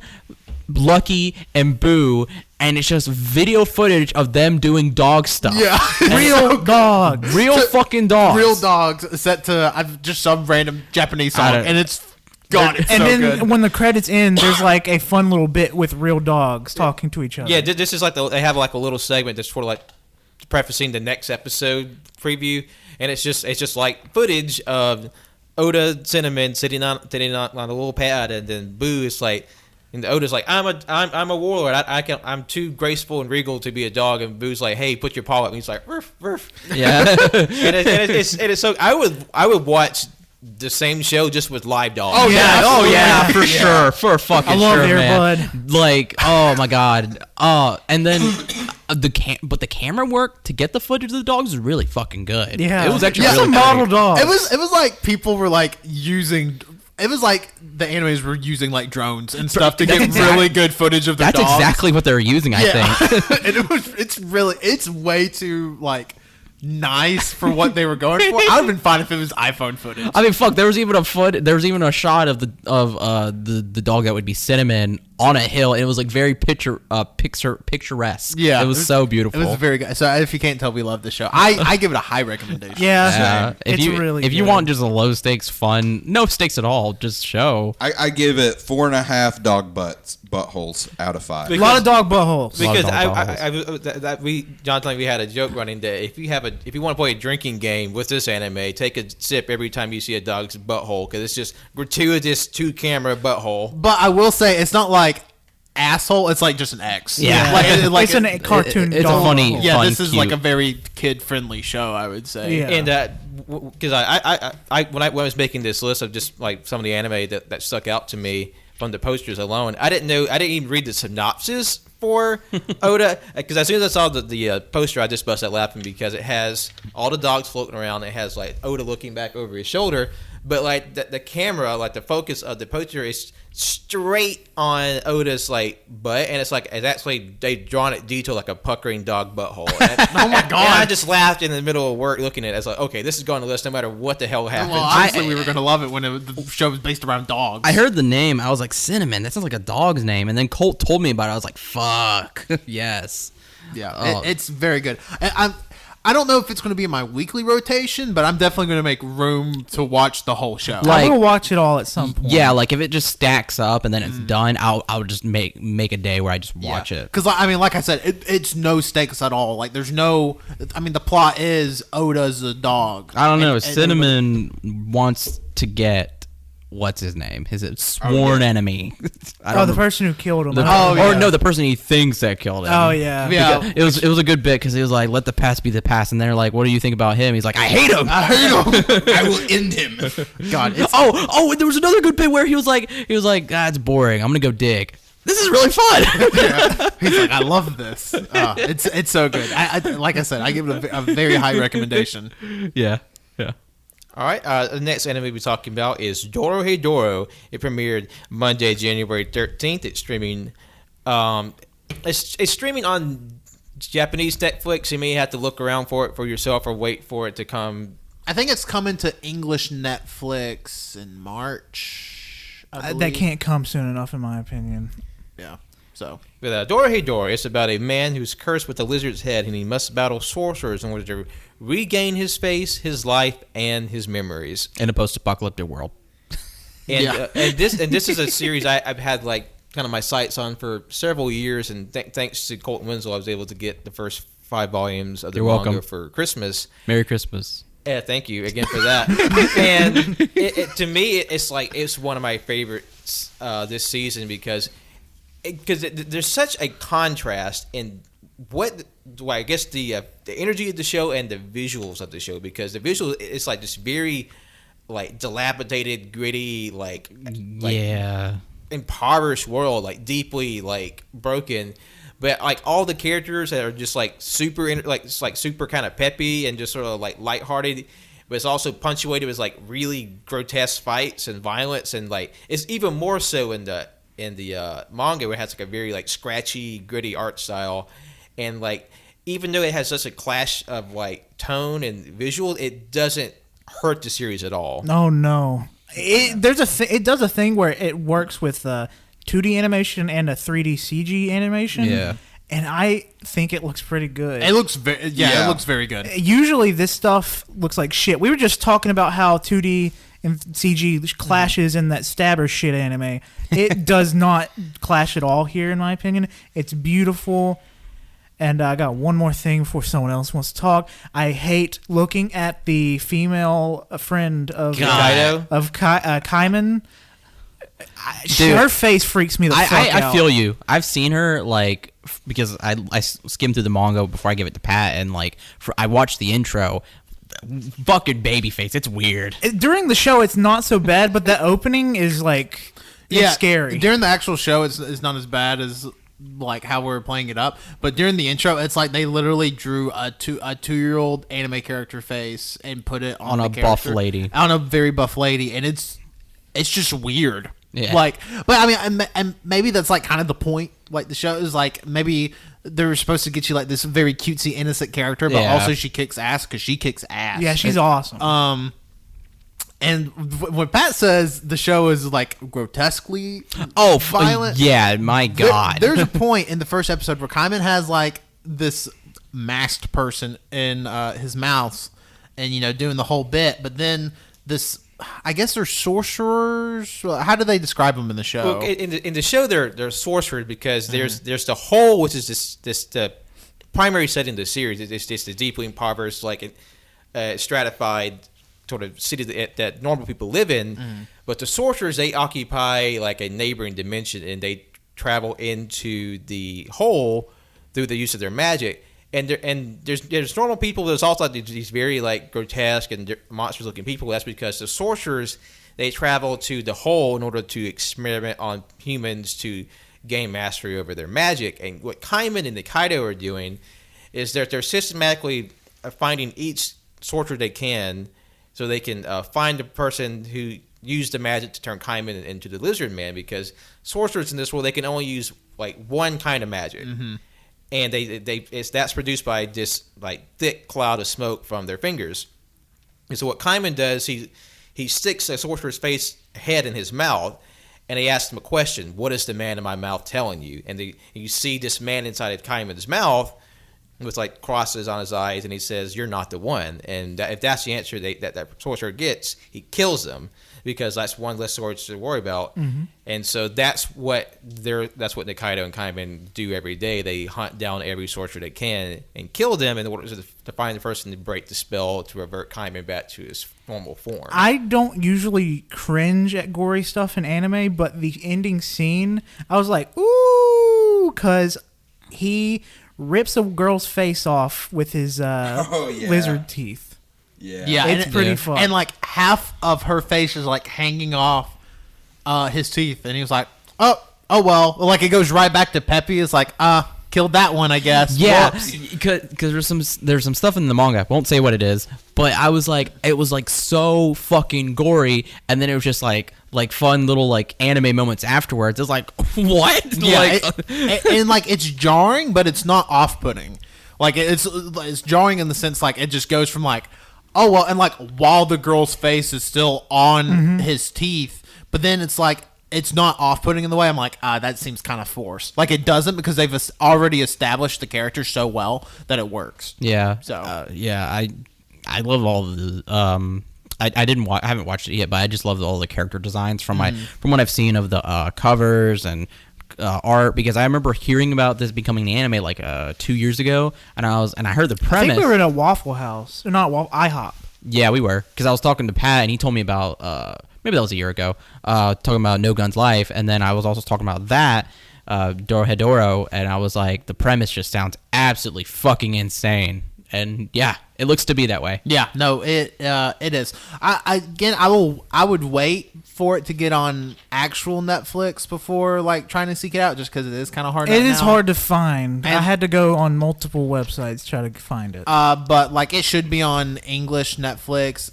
Lucky, and Boo, and it's just video footage of them doing dog stuff. Yeah, Real dog. Real fucking dogs. real dogs set to just some random Japanese I song, don't- and it's God, it's And so then good. when the credits end, there's like a fun little bit with real dogs talking to each other. Yeah, this is like they have like a little segment that's sort of like prefacing the next episode preview, and it's just like footage of Oda Cinnamon sitting on a little pad, and then Boo is like, and Oda's like, I'm a warlord. I'm too graceful and regal to be a dog, and Boo's like, hey, put your paw up, and he's like, ruff, ruff. Yeah. It's so I would watch the same show just with live dogs. Oh, yeah. Oh yeah, Yeah. for sure, for fucking I love sure, Air man. Bud. Like, oh my god, and then the camera work to get the footage of the dogs is really fucking good. Yeah. it was actually It's really a model good. dog. It was like people were like using It was like the animators were using like drones and stuff to get really good footage of their That's dogs. exactly what they were using, I think. And it's way too like nice for what they were going for. I would have been fine if it was iPhone footage. I mean, fuck. There was even a shot of the dog that would be Cinnamon on a hill. And it was like very picturesque. Yeah, it was so beautiful. It was very good. So if you can't tell, we love the show. I give it a high recommendation. Yeah, it's really if you good. want just a low stakes, fun, no stakes at all, just show. I give it 4.5 dog buttholes out of 5. A lot of dog buttholes. Because Lot we had a joke running that if you want to play a drinking game with this anime, take a sip every time you see a dog's butthole because it's just gratuitous 2-camera butthole. But I will say it's not like asshole. It's like just an X. Yeah. It's a cartoon. It's dog a funny. Yeah, fun, this is cute. like a very kid-friendly show, I would say. Yeah. And because when I was making this list of just like some of the anime that stuck out to me from the posters alone, I didn't even read the synopsis for Oda, because as soon as I saw the poster, I just busted laughing because it has all the dogs floating around. It has like Oda looking back over his shoulder, but like the camera, like the focus of the poster is straight on Oda's like butt, and it's actually they've drawn it detailed like a puckering dog butthole. Oh my god! And I just laughed in the middle of work looking at it. It's like, okay, this is going to list no matter what the hell happens. Well, obviously we were going to love it when the show was based around dogs. I heard the name. I was like, Cinnamon. That sounds like a dog's name. And then Colt told me about it. I was like, fuck. Yes. Yeah, Oh. it's very good. I don't know if it's going to be in my weekly rotation, but I'm definitely going to make room to watch the whole show. Like- I will watch it all at some point. Yeah, like if it just stacks up and then it's done, I'll just make a day where I just watch it. Because I mean, like I said, it's no stakes at all. Like there's no. I mean, the plot is Oda's a dog. I don't know. And Cinnamon wants to get what's his name? His sworn enemy. I don't the know. person who killed him. The- Or no, the person he thinks that killed him. Oh yeah. Yeah. It was a good bit because he was like, "Let the past be the past," and they're like, "What do you think about him?" He's like, "I hate him." I will end him. God. It's, Oh, and there was another good bit where he was like, "It's boring. I'm gonna go dig." This is really fun. he's like, I love this. It's so good. I like I said, I give it a very high recommendation. Yeah. All right, the next anime we're talking about is Dorohedoro. It premiered Monday, January 13th. It's streaming. It's streaming on Japanese Netflix. You may have to look around for it for yourself or wait for it to come. I think it's coming to English Netflix in March. That can't come soon enough, in my opinion. Yeah. So. But Dorohedoro is about a man who's cursed with a lizard's head, and he must battle sorcerers in order to regain his face, his life, and his memories. In a post-apocalyptic world. And Yeah. and this is a series I've had like kind of my sights on for several years, and thanks to Colton Winslow, I was able to get the first 5 volumes of the You're manga welcome. for Christmas. Merry Christmas. Yeah, thank you again for that. And to me, it's one of my favorites this season because there's such a contrast in I guess the energy of the show and the visuals of the show, because the visuals it's like this very like dilapidated, gritty, like Yeah. impoverished world, like deeply like broken. But like all the characters that are just like super super kind of peppy and just sort of like lighthearted, but it's also punctuated with like really grotesque fights and violence, and like it's even more so in the manga where it has like a very like scratchy, gritty art style, and like even though it has such a clash of like tone and visual, it doesn't hurt the series at all. No. It does a thing where it works with 2D animation and a 3D CG animation. Yeah. And I think it looks pretty good. It looks very Yeah. it looks very good. Usually this stuff looks like shit. We were just talking about how 2D and CG clashes in that stabber shit anime. It does not clash at all here, in my opinion. It's beautiful. And I got one more thing before someone else wants to talk. I hate looking at the female friend of Kaido? Kaiman. Dude, her face freaks me the fuck out. I feel you. I've seen her like because I skimmed through the manga before I give it to Pat, and like I watched the intro. Fucking baby face. It's weird. During the show, it's not so bad, but the opening is like it's scary. During the actual show, it's not as bad as like how we're playing it up, but during the intro, it's like they literally drew a 2-year-old anime character face and put it on a the buff character- lady. on a very buff lady, and it's it's just weird. Yeah. Like, but I mean, and maybe that's like kind of the point. Like the show is like maybe they're supposed to get you like this very cutesy innocent character, but also she kicks ass because she kicks ass. Yeah, she's awesome. And when Pat says the show is like grotesquely violent, yeah, my God. There's a point in the first episode where Kaiman has like this masked person in his mouth, and doing the whole bit. But then this, I guess they're sorcerers. How do they describe them in the show? Well, in the show, they're sorcerers because there's the whole, which is this the primary setting of the series. It's just the deeply impoverished, like stratified sort of city that normal people live in. But the sorcerers, they occupy like a neighboring dimension, and they travel into the whole through the use of their magic. And there's normal people. There's also these very like grotesque and monstrous looking people. That's because the sorcerers, they travel to the whole in order to experiment on humans to gain mastery over their magic. And what Kaiman and the Kaido are doing is that they're systematically finding each sorcerer they can, so they can find the person who used the magic to turn Kaiman into the Lizard Man. Because sorcerers in this world, they can only use like one kind of magic. And that's produced by this like thick cloud of smoke from their fingers. And so what Kaiman does, he sticks a sorcerer's head in his mouth, and he asks him a question: "What is the man in my mouth telling you?" And you see this man inside of Kaiman's mouth with like crosses on his eyes, and he says, "You're not the one." And if that's the answer that sorcerer gets, he kills them, because that's one less sorcerer to worry about. And so that's what Nikaido and Kaiman do every day. They hunt down every sorcerer they can and kill them in order to find the person to break the spell to revert Kaiman back to his normal form. I don't usually cringe at gory stuff in anime, but the ending scene, I was like, ooh, because he rips a girl's face off with his lizard teeth. Yeah, it's pretty fun. And like half of her face is like hanging off his teeth, and he was like, "Oh well." Like it goes right back to Peppy. It's like, killed that one, I guess. Yeah, because there's some stuff in the manga. I won't say what it is, but I was like, it was like so fucking gory, and then it was just like fun little like anime moments afterwards. It's like, what? Yeah, like, and like it's jarring, but it's not off-putting. Like it's jarring in the sense like it just goes from like, oh well, and like while the girl's face is still on his teeth, but then it's like it's not off-putting in the way I'm like, that seems kind of forced. Like it doesn't, because they've already established the character so well that it works. Yeah. So yeah, I love all of the I haven't watched it yet, but I just love all the character designs from what I've seen of the covers and art, because I remember hearing about this becoming an anime like 2 years ago, and I heard the premise. I think we were in a Waffle House, or not IHOP. Yeah, we were, because I was talking to Pat, and he told me about maybe that was a year ago, talking about No Gun's Life, and then I was also talking about that Dorohedoro, and I was like, the premise just sounds absolutely fucking insane, and yeah, it looks to be that way. Yeah, no, it is. I would wait for it to get on actual Netflix before like trying to seek it out, just because it is kind of hard. It is hard to find. I had to go on multiple websites to try to find it. But like it should be on English Netflix.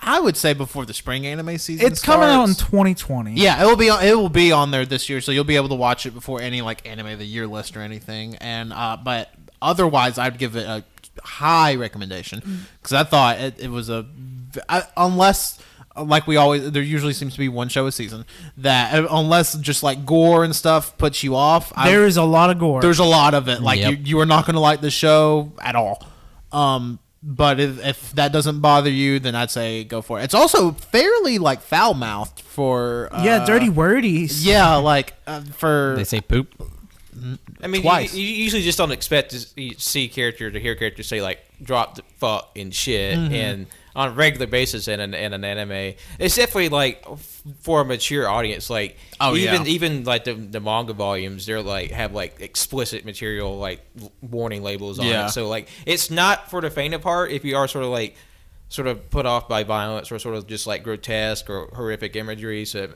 I would say before the spring anime season. It's coming out in 2020. Yeah, it will be on there this year, so you'll be able to watch it before any like anime of the year list or anything. And but otherwise, I'd give it a high recommendation, because I thought it was unless like we always, there usually seems to be one show a season that unless just like gore and stuff puts you off. There is a lot of gore. There's a lot of it. Like you are not going to like the show at all. But if that doesn't bother you, then I'd say go for it. It's also fairly like foul mouthed for dirty wordies. Yeah, like for They say poop. I mean, you usually just don't expect to hear characters say like "drop the fuck" and shit, and on a regular basis in an anime. It's definitely like for a mature audience. Like even like the manga volumes, they're like have like explicit material, like warning labels on it. So like it's not for the faint of heart if you are sort of put off by violence or sort of just like grotesque or horrific imagery. So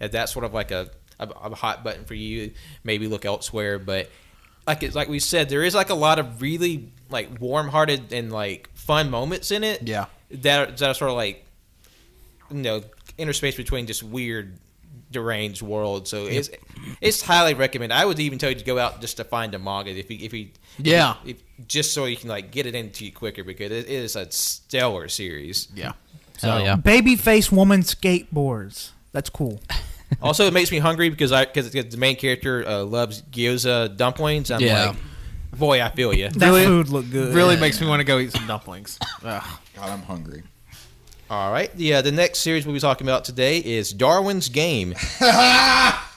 if that's sort of like a hot button for you, maybe look elsewhere. But like we said, there is like a lot of really like warm-hearted and like fun moments in it. Yeah, that are sort of like interspace between just weird, deranged worlds. So it's highly recommended. I would even tell you to go out just to find a manga if just so you can like get it into you quicker, because it is a stellar series. Yeah. Hell yeah. Babyface woman skateboards. That's cool. Also, it makes me hungry because the main character loves gyoza dumplings. I'm like, boy, I feel you. That food looked good. Really makes me want to go eat some dumplings. Ugh. God, I'm hungry. All right. Yeah, the next series we'll be talking about today is Darwin's Game.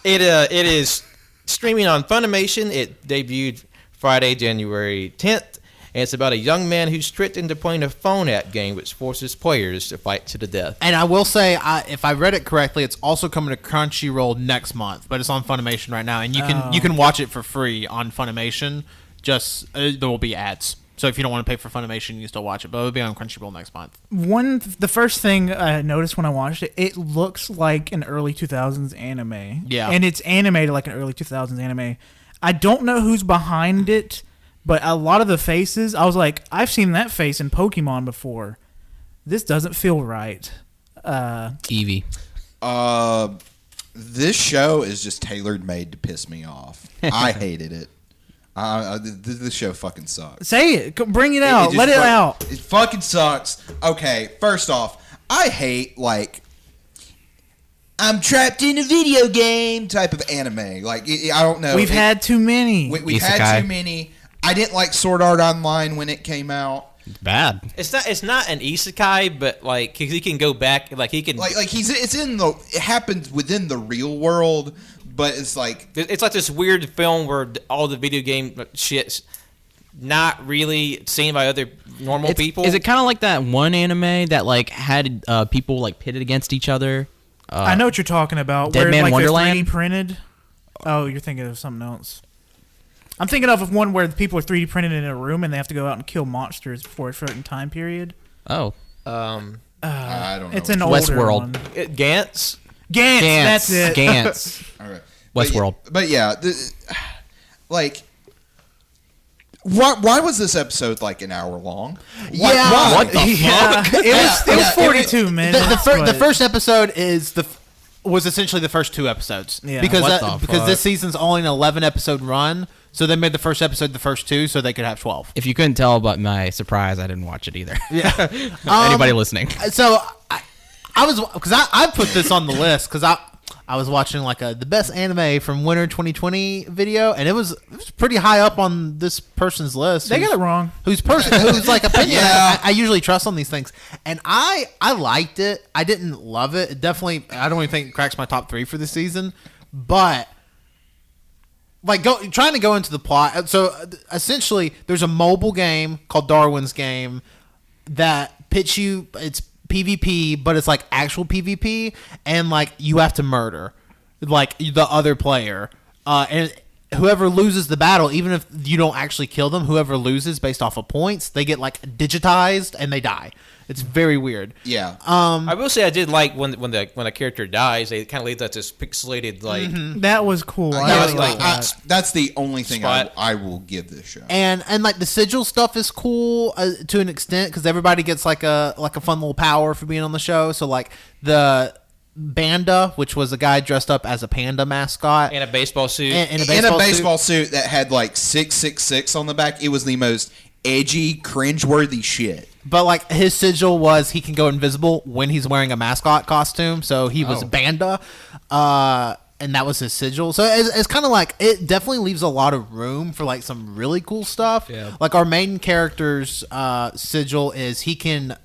It is streaming on Funimation. It debuted Friday, January 10th. And it's about a young man who's tricked into playing a phone app game which forces players to fight to the death. And I will say, if I read it correctly, it's also coming to Crunchyroll next month, but it's on Funimation right now, and you can watch it for free on Funimation. Just there will be ads, so if you don't want to pay for Funimation, you can still watch it. But it'll be on Crunchyroll next month. The first thing I noticed when I watched it, it looks like an early 2000s anime. Yeah, and it's animated like an early 2000s anime. I don't know who's behind it. But a lot of the faces, I was like, I've seen that face in Pokemon before. This doesn't feel right. Eevee. This show is just tailor made to piss me off. I hated it. This show fucking sucks. Say it. Bring it out. Let it out. It fucking sucks. Okay, first off, I hate, like, I'm trapped in a video game type of anime. Like, I don't know. We've had too many. We've had too many. I didn't like Sword Art Online when it came out. It's bad. It's not an isekai, but like he can go back, like he can it happens within the real world, but it's like this weird film where all the video game shit's not really seen by other normal people. Is it kind of like that one anime that like had people like pitted against each other? I know what you're talking about. Dead where Man like Wonderland? they're 3D printed. Oh, you're thinking of something else. I'm thinking of one where the people are 3D printed in a room and they have to go out and kill monsters for a certain time period. Oh. I don't know. It's an older Westworld. one. Gantz? Gantz, that's it. Gantz. All right. Westworld. But yeah, like, why was this episode like an hour long? Yeah. What the fuck? It was 42 minutes. The first episode was essentially the first two episodes. Yeah. Because this season's only an 11 episode run, so they made the first episode the first two, so they could have 12. If you couldn't tell by my surprise, I didn't watch it either. Yeah. Anybody listening? So I put this on the list because I was watching like the best anime from winter 2020 video, and it was pretty high up on this person's list. They got it wrong. Who's like opinion I usually trust on these things, and I liked it. I didn't love it. It definitely, I don't even think it cracks my top 3 for the season, but like trying to go into the plot. So essentially, there's a mobile game called Darwin's Game that pits you. It's PvP, but it's like actual PvP, and like you have to murder like the other player, and whoever loses the battle, even if you don't actually kill them, whoever loses based off of points, they get like digitized and they die. It's very weird. Yeah. I will say I did like when a character dies, they kind of leave that this pixelated like. That was cool. That's the only thing I will give this show. And like the sigil stuff is cool to an extent because everybody gets like a fun little power for being on the show. So like the Banda, which was a guy dressed up as a panda mascot in a baseball suit, in a baseball suit that had like 666 on the back. It was the most edgy, cringeworthy shit. But like his sigil was he can go invisible when he's wearing a mascot costume, so he was Banda, and that was his sigil. So it's kind of like it definitely leaves a lot of room for like some really cool stuff. Yeah. Like our main character's sigil is he can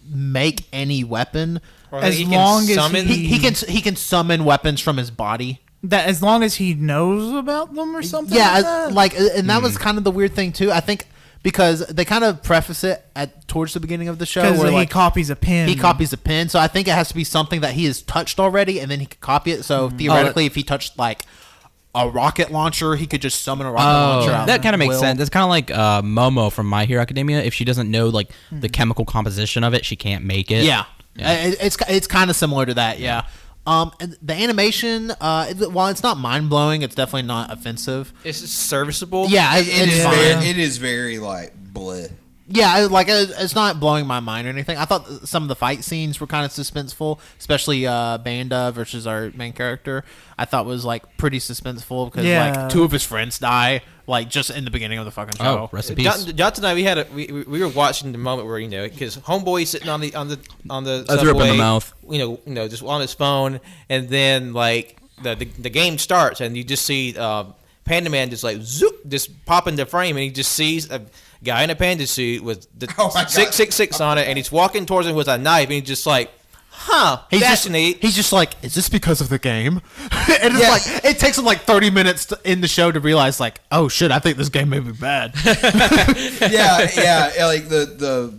make any weapon as long as he can summon weapons from his body. That as long as he knows about them or something. Yeah, and that was kind of the weird thing too. I think. Because they kind of preface it towards the beginning of the show. Because where he copies a pin. He copies a pin. So I think it has to be something that he has touched already, and then he could copy it. So theoretically, if he touched like a rocket launcher, he could just summon a rocket launcher out. That kind of makes sense. It's kind of like Momo from My Hero Academia. If she doesn't know like the chemical composition of it, she can't make it. Yeah. It's kind of similar to that, yeah. And the animation, while it's not mind-blowing, it's definitely not offensive. It's serviceable. Yeah, It is very like bleh. Yeah, it's not blowing my mind or anything. I thought some of the fight scenes were kind of suspenseful, especially Banda versus our main character. I thought was like pretty suspenseful because like two of his friends die like just in the beginning of the fucking show. Oh, rest in peace. Johnson and I, we were watching the moment where because homeboy sitting on the I threw up in the subway, mouth. Just on his phone, and then like the game starts and you just see Panda Man just like zoop, just pop into frame, and he just sees a guy in a panda suit with the 666 on it, and he's walking towards him with a knife, and he's just like, that's neat. He's just like, is this because of the game? And it's like, it takes him like 30 minutes in the show to realize like, oh shit, I think this game may be bad. yeah, like the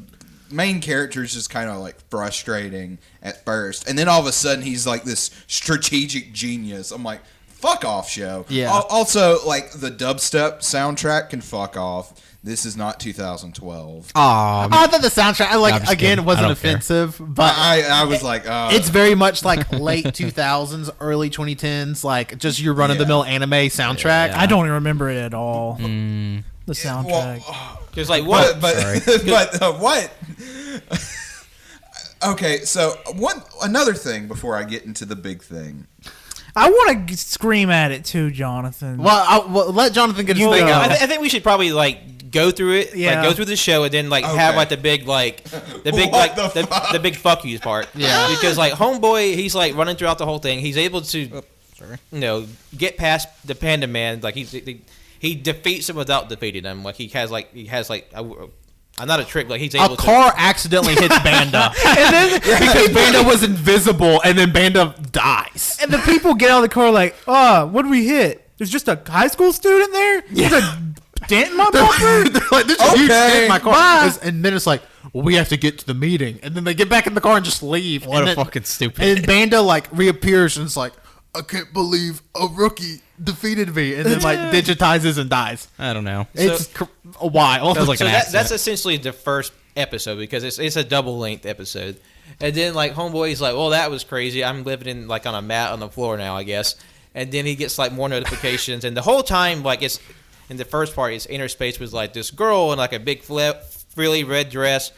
main character is just kind of like frustrating at first, and then all of a sudden he's like this strategic genius. I'm like, fuck off, show. Yeah. Also, like the dubstep soundtrack can fuck off. This is not 2012. I thought the soundtrack, kidding. it wasn't I don't care. offensive, but I was like, it's very much like late 2000s, early 2010s, like just your run of the mill anime soundtrack. I don't even remember it at all. The soundtrack. Just like what? What? Okay, so another thing before I get into the big thing. I want to scream at it too, Jonathan. Well, let Jonathan get his thing out. I think we should probably like go through it, like go through the show, and then like have like the big the big fuck yous part. Yeah, because like homeboy, he's like running throughout the whole thing. He's able to, get past the Panda Man. Like he defeats him without defeating him. Like he has I'm not a trick. Like he's able a car accidentally hits Banda, and then because Banda was invisible, and then Banda dies. And the people get out of the car like, what did we hit? There's just a high school student there? There's a dent in my bumper? They're like, there's a huge dent in my car. And then it's like, well, we have to get to the meeting. And then they get back in the car and just leave. What a fucking stupid. And Banda like reappears and it's like, I can't believe a rookie defeated me, and then like digitizes and dies. I don't know. It's a while. Sounds like that's essentially the first episode because it's a double length episode, and then like homeboy's like, well, that was crazy. I'm living in like on a mat on the floor now, I guess. And then he gets like more notifications, and the whole time like it's in the first part, it's interspaced with like this girl in like a big frilly red dress,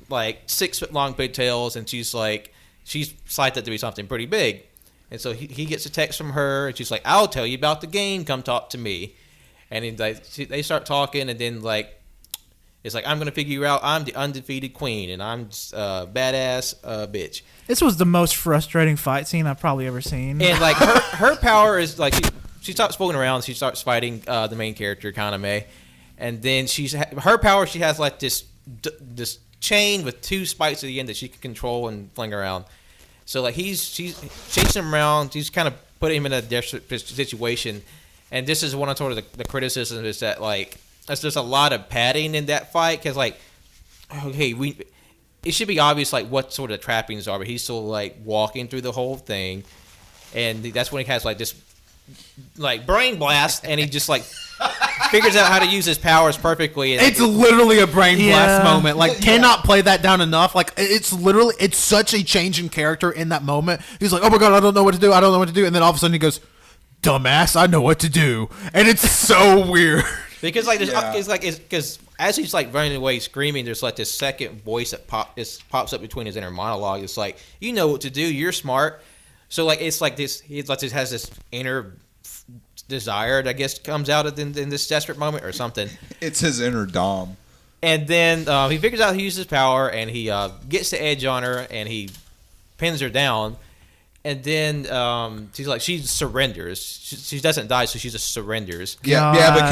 like 6 foot long pigtails, and she's psyched that to be something pretty big. And so he gets a text from her, and she's like, I'll tell you about the game. Come talk to me. And then they start talking, and then like it's like, I'm going to figure you out. I'm the undefeated queen, and I'm just a badass bitch. This was the most frustrating fight scene I've probably ever seen. And like her power is like she stops fooling around. She starts fighting the main character, Kaname. And then her power, she has like this chain with 2 spikes at the end that she can control and fling around. So like she's chasing him around. She's kind of putting him in a desperate situation, and this is one of sort of the criticism is that like there's just a lot of padding in that fight because like it should be obvious like what sort of trappings are, but he's still like walking through the whole thing, and that's when he has like this like brain blast, and he just like figures out how to use his powers perfectly. It's literally a brain blast moment. Like, cannot play that down enough. Like, it's such a change in character in that moment. He's like, oh my god, I don't know what to do. And then all of a sudden he goes, dumbass, I know what to do. And it's so weird. Because like because as he's like running away screaming, there's like this second voice that pops up between his inner monologue. It's like, you know what to do. You're smart. So like it's like this. He like just has this inner desire, I guess, comes out in this desperate moment or something. It's his inner Dom. And then he figures out he uses power, and he gets the edge on her, and he pins her down. And then she surrenders. She doesn't die, so she just surrenders. Yeah,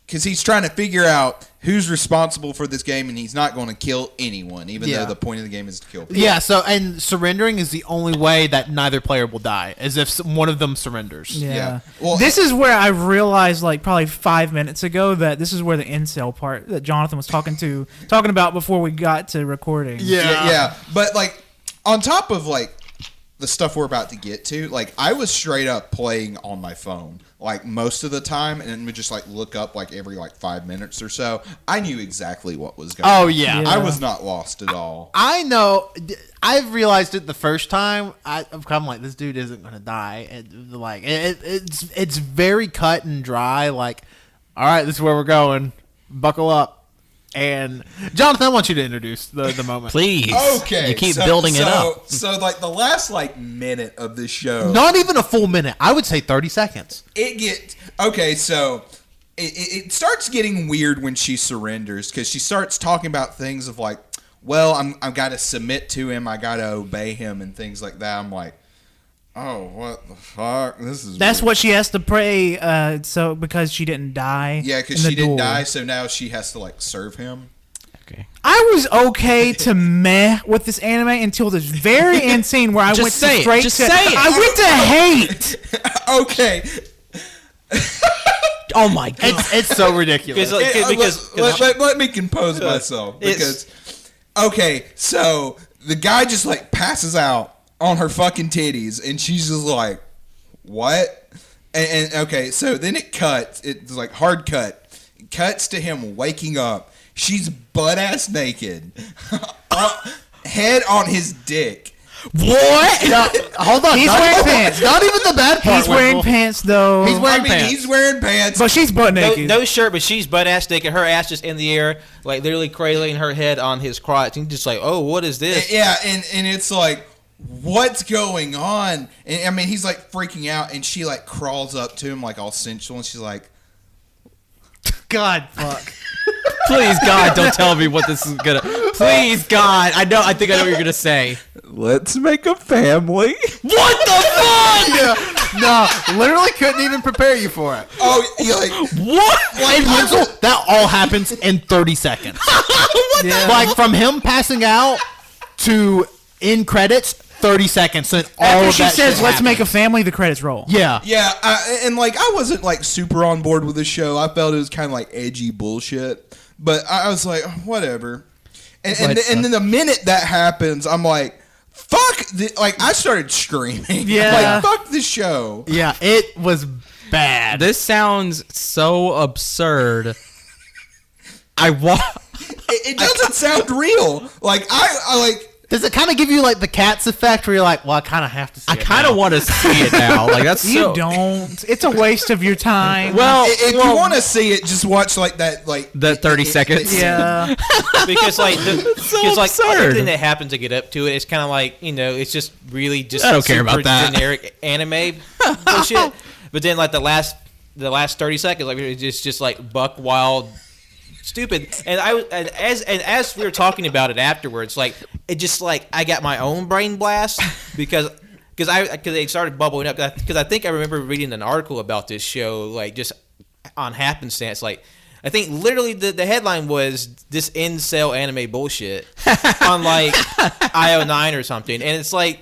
because he's trying to figure out who's responsible for this game, and he's not going to kill anyone, even though the point of the game is to kill people. Yeah, and surrendering is the only way that neither player will die, is if one of them surrenders. Yeah. Well, this is where I realized, like, probably 5 minutes ago that this is where the incel part that Jonathan was talking about before we got to recording. Yeah. But, like, on top of, like, the stuff we're about to get to, like, I was straight up playing on my phone, like, most of the time, and would just, like, look up, like, every, like, 5 minutes or so. I knew exactly what was going on. Oh, yeah. I was not lost at all. I know. I've realized it the first time. I'm kind of like, this dude isn't going to die. And, like, it's very cut and dry. Like, all right, this is where we're going. Buckle up. And Jonathan, I want you to introduce the moment. Please. Okay, You keep building it up. So like the last like minute of the show, Not even a full minute. I would say 30 seconds. it gets okay. So it starts getting weird when she surrenders because she starts talking about things of like, well, I've got to submit to him, I got to obey him, and things like that. I'm like, oh, what the fuck? This is That's weird. what she has to pray. So because she didn't die. Yeah, because in she the didn't duel. die, so now she has to like serve him. Okay. I was okay to meh with this anime until this very end scene where I Just went say it. straight Just to. say it. I went to hate. Okay, Oh my god. It's so ridiculous. let me compose myself because okay, so the guy just like passes out on her fucking titties, and she's just like, what? And okay, so then it cuts. It's like hard cut. It cuts to him waking up. She's butt ass naked, head on his dick. What? No, hold on. He's wearing pants. Not even the bad part. He's wearing Wendell. pants though. He's wearing I mean, pants. he's wearing pants. but she's butt naked. No shirt, but she's butt ass naked. Her ass just in the air, like literally cradling her head on his crotch. And just like, oh, what is this? Yeah, and it's like, what's going on? And I mean, he's like freaking out, and she like crawls up to him like all sensual, and she's like, God, fuck. Please, God, don't tell me what this is gonna. Please, God, I think I know what you're gonna say. let's make a family. What the fuck? No, literally couldn't even prepare you for it. Oh, you're like, What? And Wenzel, that all happens in 30 seconds. Yeah. Like from him passing out to in credits, 30 seconds. So all After of she that says, shit "Let's happened. make a family," the credits roll. Yeah. yeah, and like I wasn't like super on board with the show. I felt it was kind of like edgy bullshit, but I was like, whatever. And then the minute that happens, I'm like, fuck! Like I started screaming. Yeah. like fuck the show. Yeah, it was bad. This sounds so absurd. It doesn't sound real. Like I like. Does it kind of give you like the Cats effect where you're like, well, I kind of have to see I it kind of now. want to see it now. Like that's You so. don't. It's a waste of your time. Well, If you want to see it, just watch like that. Like That 30 seconds. yeah. Because like, so because like absurd. everything that happens to get up to it, it's kind of like, you know, it's just really just I don't care about super that. generic anime bullshit. But then like the last 30 seconds, like it's just like buck wild. Stupid, and as we were talking about it afterwards, like it just like I got my own brain blast because they started bubbling up because I think I remember reading an article about this show like just on happenstance. Like I think literally the headline was this incel anime bullshit on like IO9 or something, and it's like,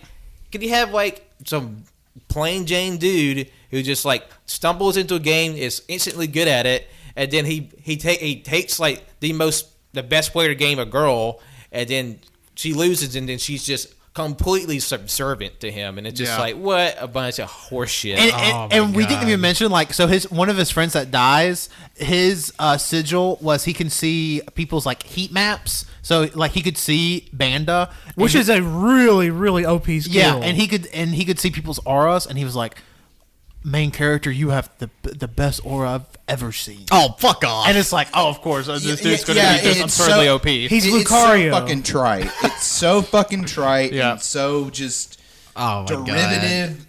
could you have like some plain Jane dude who just like stumbles into a game, is instantly good at it. And then he takes like the best way to game a girl, and then she loses, and then she's just completely subservient to him, and it's just Yeah. like what a bunch of horseshit. And we didn't even mention like so one of his friends that dies, his sigil was he can see people's like heat maps. So like he could see Banda, Which is a really, really OP skill. yeah, and he could see people's auras, and he was like, main character, you have the best aura I've ever seen. Oh, fuck off. And it's like, oh, of course, this dude's going to yeah, be just it's absurdly so- OP. He's It's Lucario. so fucking trite. It's so fucking trite Yeah. and so just Oh my god. derivative,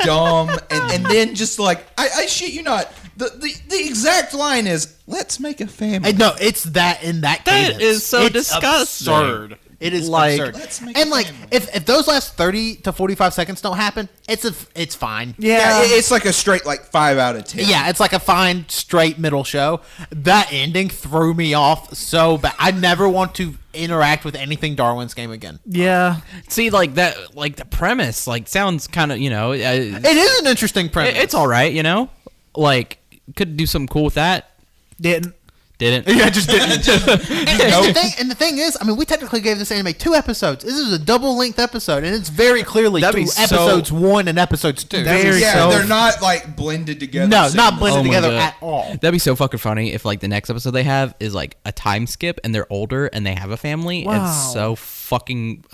dumb, and then just like I shit you not. The exact line is, "Let's make a family." And no, it's that in that That cadence. is so It's disgusting. absurd. It is Like- absurd. Let's make And a like, family. if those last 30 to 45 seconds don't happen, it's fine. Yeah, Yeah. it's like a straight like 5 out of 10. Yeah, it's like a fine, straight middle show. That ending threw me off so bad. I never want to interact with anything Darwin's game again. Yeah. See, like that, like the premise, like sounds kind of, you know, It is an interesting premise. it's all right, you know, like could do something cool with that. Didn't. Didn't. Yeah, just didn't. And the thing is, I mean, we technically gave this anime 2 episodes. This is a double-length episode, and it's very clearly That'd be 2 so- episodes 1 and episodes 2. Very yeah, so- they're not like blended together. No, same not way. blended Oh my together God. at all. That'd be so fucking funny if like the next episode they have is like a time skip and they're older and they have a family. Wow. It's so fucking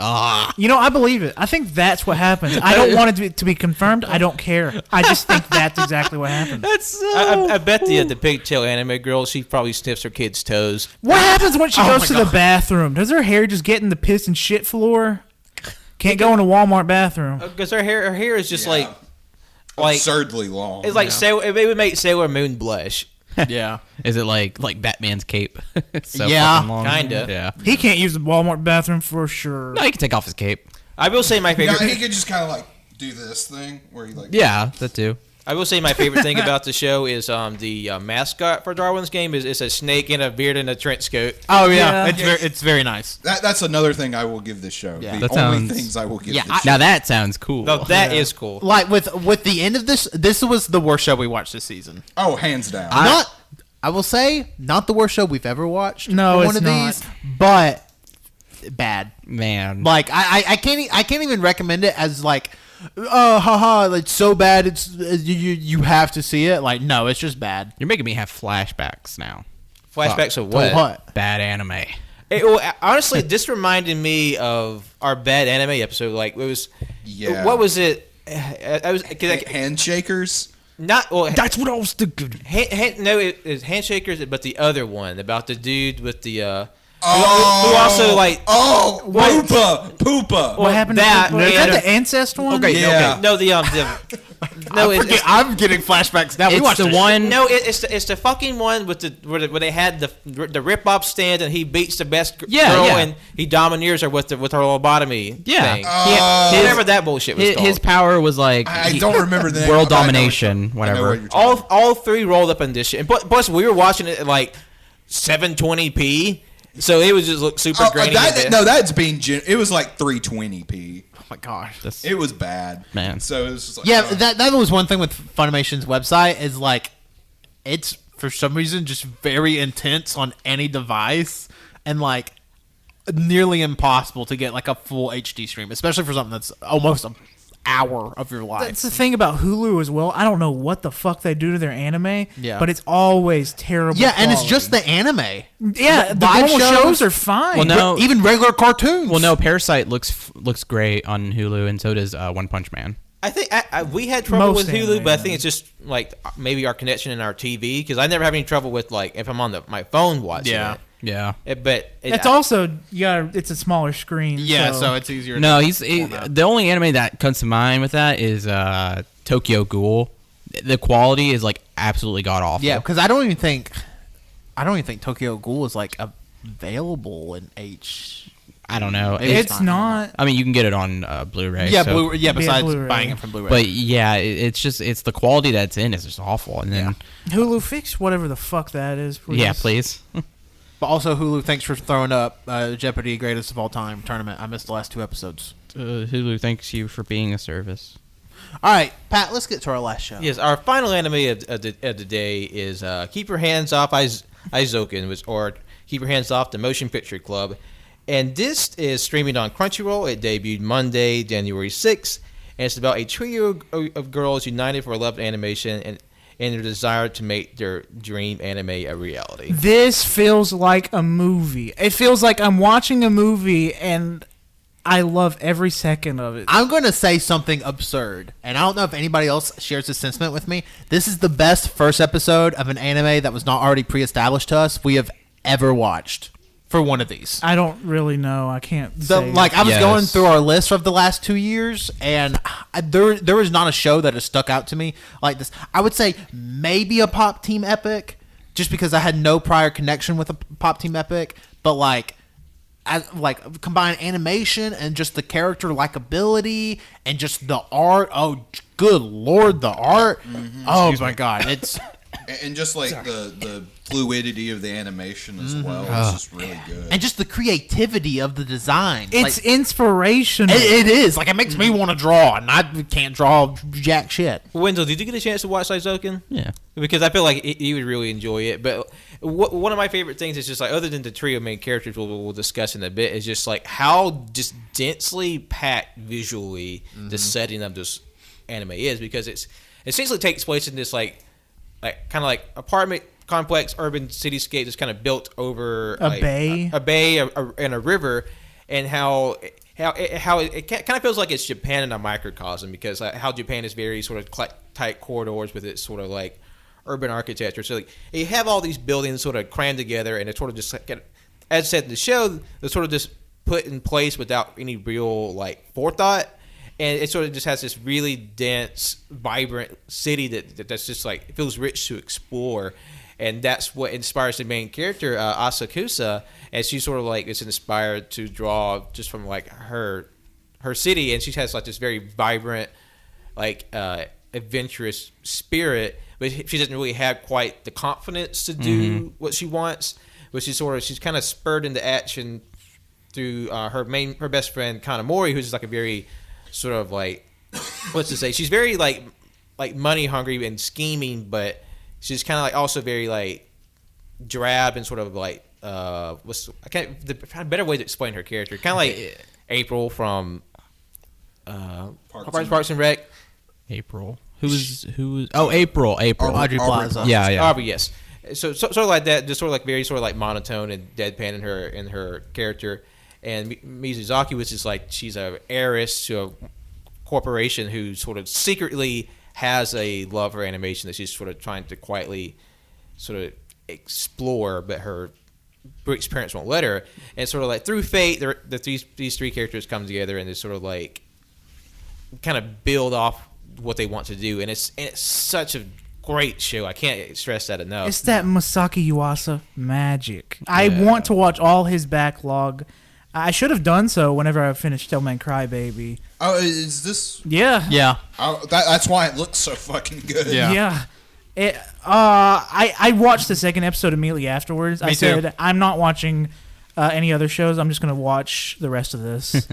You know, I believe it. I think that's what happens. I don't want it to be confirmed. I don't care. I just think that's exactly what happens. That's so I bet the pigtail anime girl, she probably sniffs sniffs her kid's toes. What happens when she Oh goes my to God. the bathroom? Does her hair just get in the piss and shit floor? Can't go in a Walmart bathroom. Because her hair is just Yeah. like absurdly long. it's like it would make Sailor Moon blush. Yeah. Is it like Batman's cape? So Yeah, fucking long. kinda. Yeah. He can't use the Walmart bathroom for sure. No, he can take off his cape. I will say my Now, favorite. he could just kind of like do this thing where he like. Yeah, that too. I will say my favorite thing about the show is the mascot for Darwin's game is a snake in a beard and a trench coat. Oh yeah, Yeah. it's very nice. That's another thing I will give this show. Yeah. The That only sounds- things I will give Yeah, this show. Now that sounds cool. No, that is cool. Like with the end of this was the worst show we watched this season. Oh, hands down. I will say, not the worst show we've ever watched. No, for it's one of not. these, but bad. Man. Like I can't even recommend it as like, oh haha, it's so bad. It's you have to see it. Like no, it's just bad. You're making me have flashbacks now. Flashbacks of To what? what? Bad anime. Honestly, this reminded me of our bad anime episode. Like it was. Yeah. What was it? I was Handshakers. not well. That's what I was thinking. No, it's Handshakers, but the other one about the dude with the. Oh, who also like. Oh, Poopa. What happened that- to Is yeah, that the incest one? Okay, Yeah. okay. No, no, I'm getting flashbacks now. We It's watched the this one. No, it's the fucking one with where they had the rip off stand and he beats the best girl Yeah. and he domineers her with her lobotomy Yeah. thing. His- Whatever that bullshit was called. His power was like I don't remember the name. world I know domination, I know whatever. what you're talking about. all three rolled up in this shit. And plus, we were watching it at like 720p, so it was just look super Oh, grainy. that's being. It was like 320p. Oh my gosh. This- It was bad, Man. So it was just like, Yeah, that was one thing with Funimation's website is like, it's for some reason just very intense on any device and like nearly impossible to get like a full HD stream, especially for something that's almost an hour of your life. That's the thing about Hulu as well. I don't know what the fuck they do to their anime, Yeah. but it's always terrible. Yeah, and it's quality. just the anime. Yeah, the live normal shows are fine. Well, no. Even regular cartoons. Well, no, Parasite looks great on Hulu, and so does One Punch Man. I think we had trouble Most with Hulu, anime, but I think it's just like maybe our connection in our TV because I never have any trouble with like if I'm on my phone watching Yeah. Yeah. But It's also it's a smaller screen. Yeah, so it's easier. No, to the only anime that comes to mind with that is Tokyo Ghoul. The quality is like absolutely god awful. Yeah, because I don't even think Tokyo Ghoul is like available in H. I don't know. it's not. I mean, you can get it on Blu-ray. Yeah, so- Blu-ray. Yeah, besides Blu-ray. buying it from Blu-ray. But yeah, it's the quality that's in is just awful. And then Hulu, fix whatever the fuck that is. Please. yeah, please. But also Hulu, thanks for throwing up Jeopardy Greatest of All Time tournament. I missed the last 2 episodes. Hulu thanks you for being a service. All right, Pat, let's get to our last show. yes, our final anime of the day is Keep Your Hands Off Eizouken, or Keep Your Hands Off the Motion Picture Club. And this is streaming on Crunchyroll. It debuted Monday, January 6th. And it's about a trio of girls united for love and animation and their desire to make their dream anime a reality. This feels like a movie. It feels like I'm watching a movie, and I love every second of it. I'm going to say something absurd, and I don't know if anybody else shares this sentiment with me. This is the best first episode of an anime that was not already pre-established to us we have ever watched for one of these. I don't really know. I can't say. I was Yes. going through our list of the last 2 years, and there is not a show that has stuck out to me like this. I would say maybe a Pop Team Epic, just because I had no prior connection with a Pop Team Epic, but combine animation and just the character likability and just the art. Oh, good lord, the art! Oh my god, it's And just like the fluidity of the animation as well, it's just really good. and just the creativity of the design. it's Like, inspirational. it is like it makes me want to draw, and I can't draw jack shit. Wendell, did you get a chance to watch Eizouken? Yeah. Because I feel like you would really enjoy it. But one of my favorite things is just like, other than the trio main characters we'll discuss in a bit, is just like how just densely packed visually the setting of this anime is, because it essentially takes place in this like kind of like apartment complex urban cityscape that's kind of built over A bay. and a river, and how it kind of feels like it's Japan in a microcosm, because how Japan is very sort of tight corridors with its sort of like urban architecture. So like you have all these buildings sort of crammed together, and it's sort of just like, as I said in the show, they're sort of just put in place without any real like forethought. And it sort of just has this really dense, vibrant city that's just like, it feels rich to explore. And that's what inspires the main character, Asakusa, and she sort of like is inspired to draw just from like her city, and she has like this very vibrant, like adventurous spirit, but she doesn't really have quite the confidence to do what she wants. But she's kind of spurred into action through her best friend Kanamori, who's just like a very sort of like, what's to say? She's very like money hungry and scheming, but she's kind of like also very like drab and sort of like a better way to explain her character. Kind of like April from Parks and Rec. April. Who's? Oh, April. Audrey Plaza. Yeah. Aubrey, yes. So sort of like that, just sort of like very sort of like monotone and deadpan in her character. And Mizuzaki was just like, she's a heiress to a corporation who sort of secretly has a love for animation that she's sort of trying to quietly sort of explore, but her Brooke's parents won't let her. And sort of like through fate, these three characters come together and they sort of like kind of build off what they want to do. And it's such a great show. I can't stress that enough. It's that Masaki Yuasa magic. I want to watch all his backlog. I should have done so whenever I finished Devilman Crybaby. Oh, is this? Yeah. Yeah. That's why it looks so fucking good. Yeah. I watched the second episode immediately afterwards. Me I too. said, I'm not watching any other shows. I'm just going to watch the rest of this.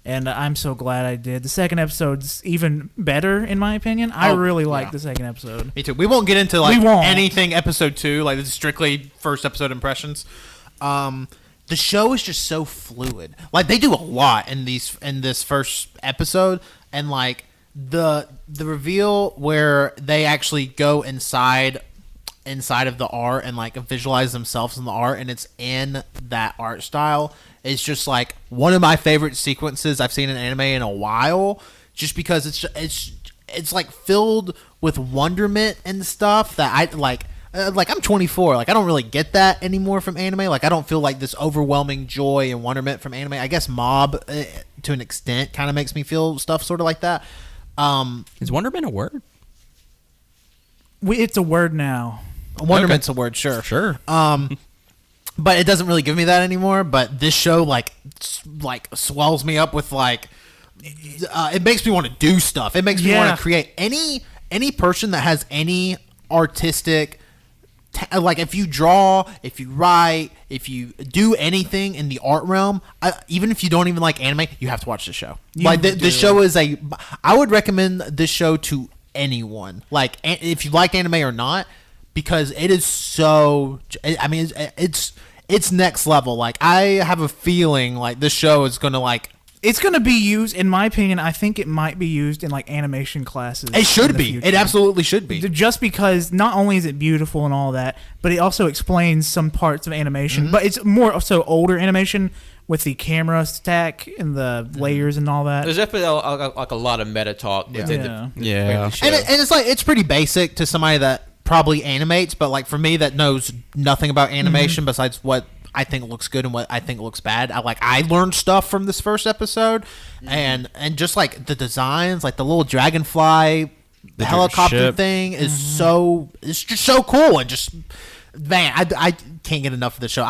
And I'm so glad I did. The second episode's even better, in my opinion. I really like the second episode. Me too. We won't get into like anything episode 2. Like, this is strictly first episode impressions. The show is just so fluid. Like, they do a lot in this first episode, and like the reveal where they actually go inside of the art and like visualize themselves in the art, and it's in that art style, is just like one of my favorite sequences I've seen in anime in a while. Just because it's like filled with wonderment and stuff that I like. Like, I'm 24. Like, I don't really get that anymore from anime. Like, I don't feel like this overwhelming joy and wonderment from anime. I guess Mob, to an extent, kind of makes me feel stuff sort of like that. Is wonderment a word? It's a word now. Wonderment's a word, sure. Sure. But it doesn't really give me that anymore. But this show, like swells me up with, like, it makes me want to do stuff. It makes me want to create. Any person that has any artistic, like, if you draw, if you write, if you do anything in the art realm, even if you don't even like anime, you have to watch the show. Like, the show is I would recommend this show to anyone, like, if you like anime or not, because it is so, I mean, it's next level. Like, I have a feeling like this show is gonna like, it's going to be used, in my opinion, I think it might be used in, like, animation classes. It should be. It absolutely should be. Just because not only is it beautiful and all that, but it also explains some parts of animation. Mm-hmm. But it's more so older animation with the camera stack and the layers and all that. There's definitely like a lot of meta talk within the show. And it's like, it's pretty basic to somebody that probably animates, but like for me that knows nothing about animation besides what I think looks good and what I think looks bad. I learned stuff from this first episode, and just like the designs, like the little dragonfly, the helicopter thing is it's just so cool, and just, man, I can't get enough of the show.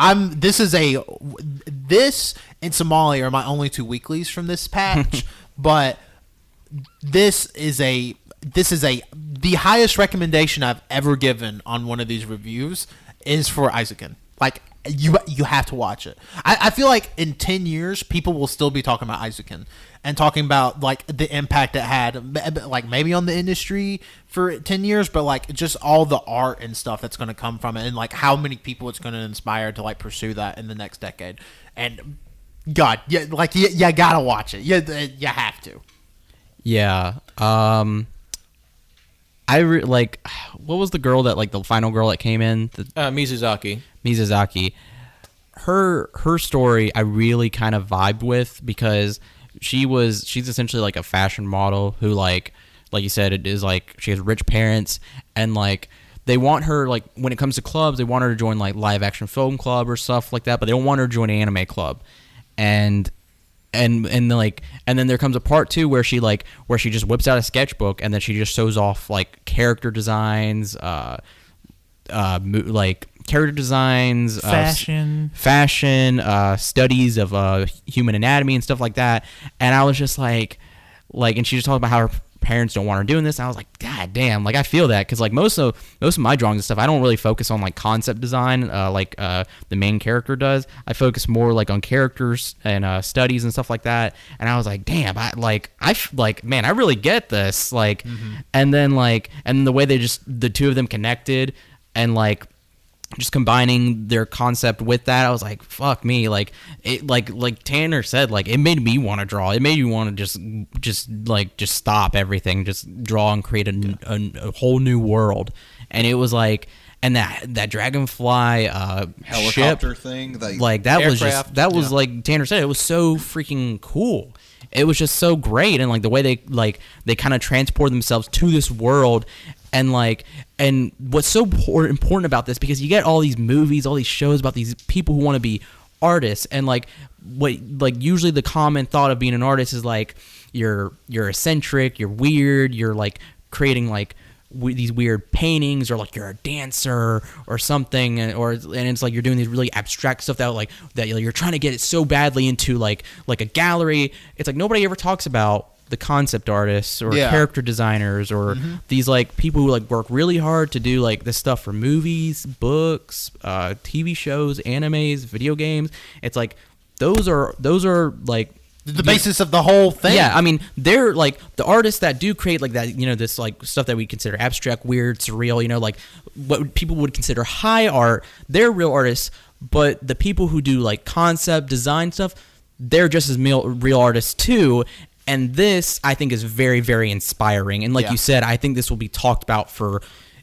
This and Somali are my only two weeklies from this patch, but this is the highest recommendation I've ever given on one of these reviews is for Eizouken. Like, you have to watch it. I feel like in 10 years, people will still be talking about Eizouken and talking about, like, the impact it had, like, maybe on the industry for 10 years, but, like, just all the art and stuff that's going to come from it, and, like, how many people it's going to inspire to, like, pursue that in the next decade. And, God, you gotta watch it. You have to. Yeah. What was the girl that, like, the final girl that came in? Mizuzaki. Her story I really kind of vibed with, because she's essentially like a fashion model who, like you said, it is like she has rich parents, and like they want her, like, when it comes to clubs, they want her to join, like, live action film club or stuff like that, but they don't want her to join an anime club. And then there comes a part 2 where she just whips out a sketchbook and then she just shows off, like, character designs, fashion, studies of human anatomy and stuff like that. And I was just like, and she just talked about how her parents don't want her doing this. And I was like, God damn, like I feel that, because like most of my drawings and stuff, I don't really focus on like concept design, the main character does. I focus more like on characters and studies and stuff like that. And I was like, damn, man, I really get this. Like, and then the way the two of them connected, and like just combining their concept with that, I was like, fuck me. Like it, like Tanner said, like it made me want to draw. It made me want to just stop everything, just draw and create a whole new world. And it was like, and that dragonfly helicopter ship thing, like that aircraft. was like Tanner said, it was so freaking cool. It was just so great, and like the way they kind of transport themselves to this world. And what's so important about this, because you get all these movies, all these shows about these people who want to be artists, and usually the common thought of being an artist is like you're eccentric, you're weird, you're like creating like these weird paintings, or like you're a dancer or something, and it's like you're doing these really abstract stuff that you're trying to get it so badly into like a gallery. It's like nobody ever talks about the concept artists or character designers or these like people who like work really hard to do like this stuff for movies, books, TV shows, animes, video games. It's like those are like the basis of the whole thing. Yeah, I mean, they're like the artists that do create like that, this like stuff that we consider abstract, weird, surreal, like what people would consider high art. They're real artists, but the people who do like concept design stuff, they're just as real artists too. And this, I think, is very, very inspiring. And like you said, I think this will be talked about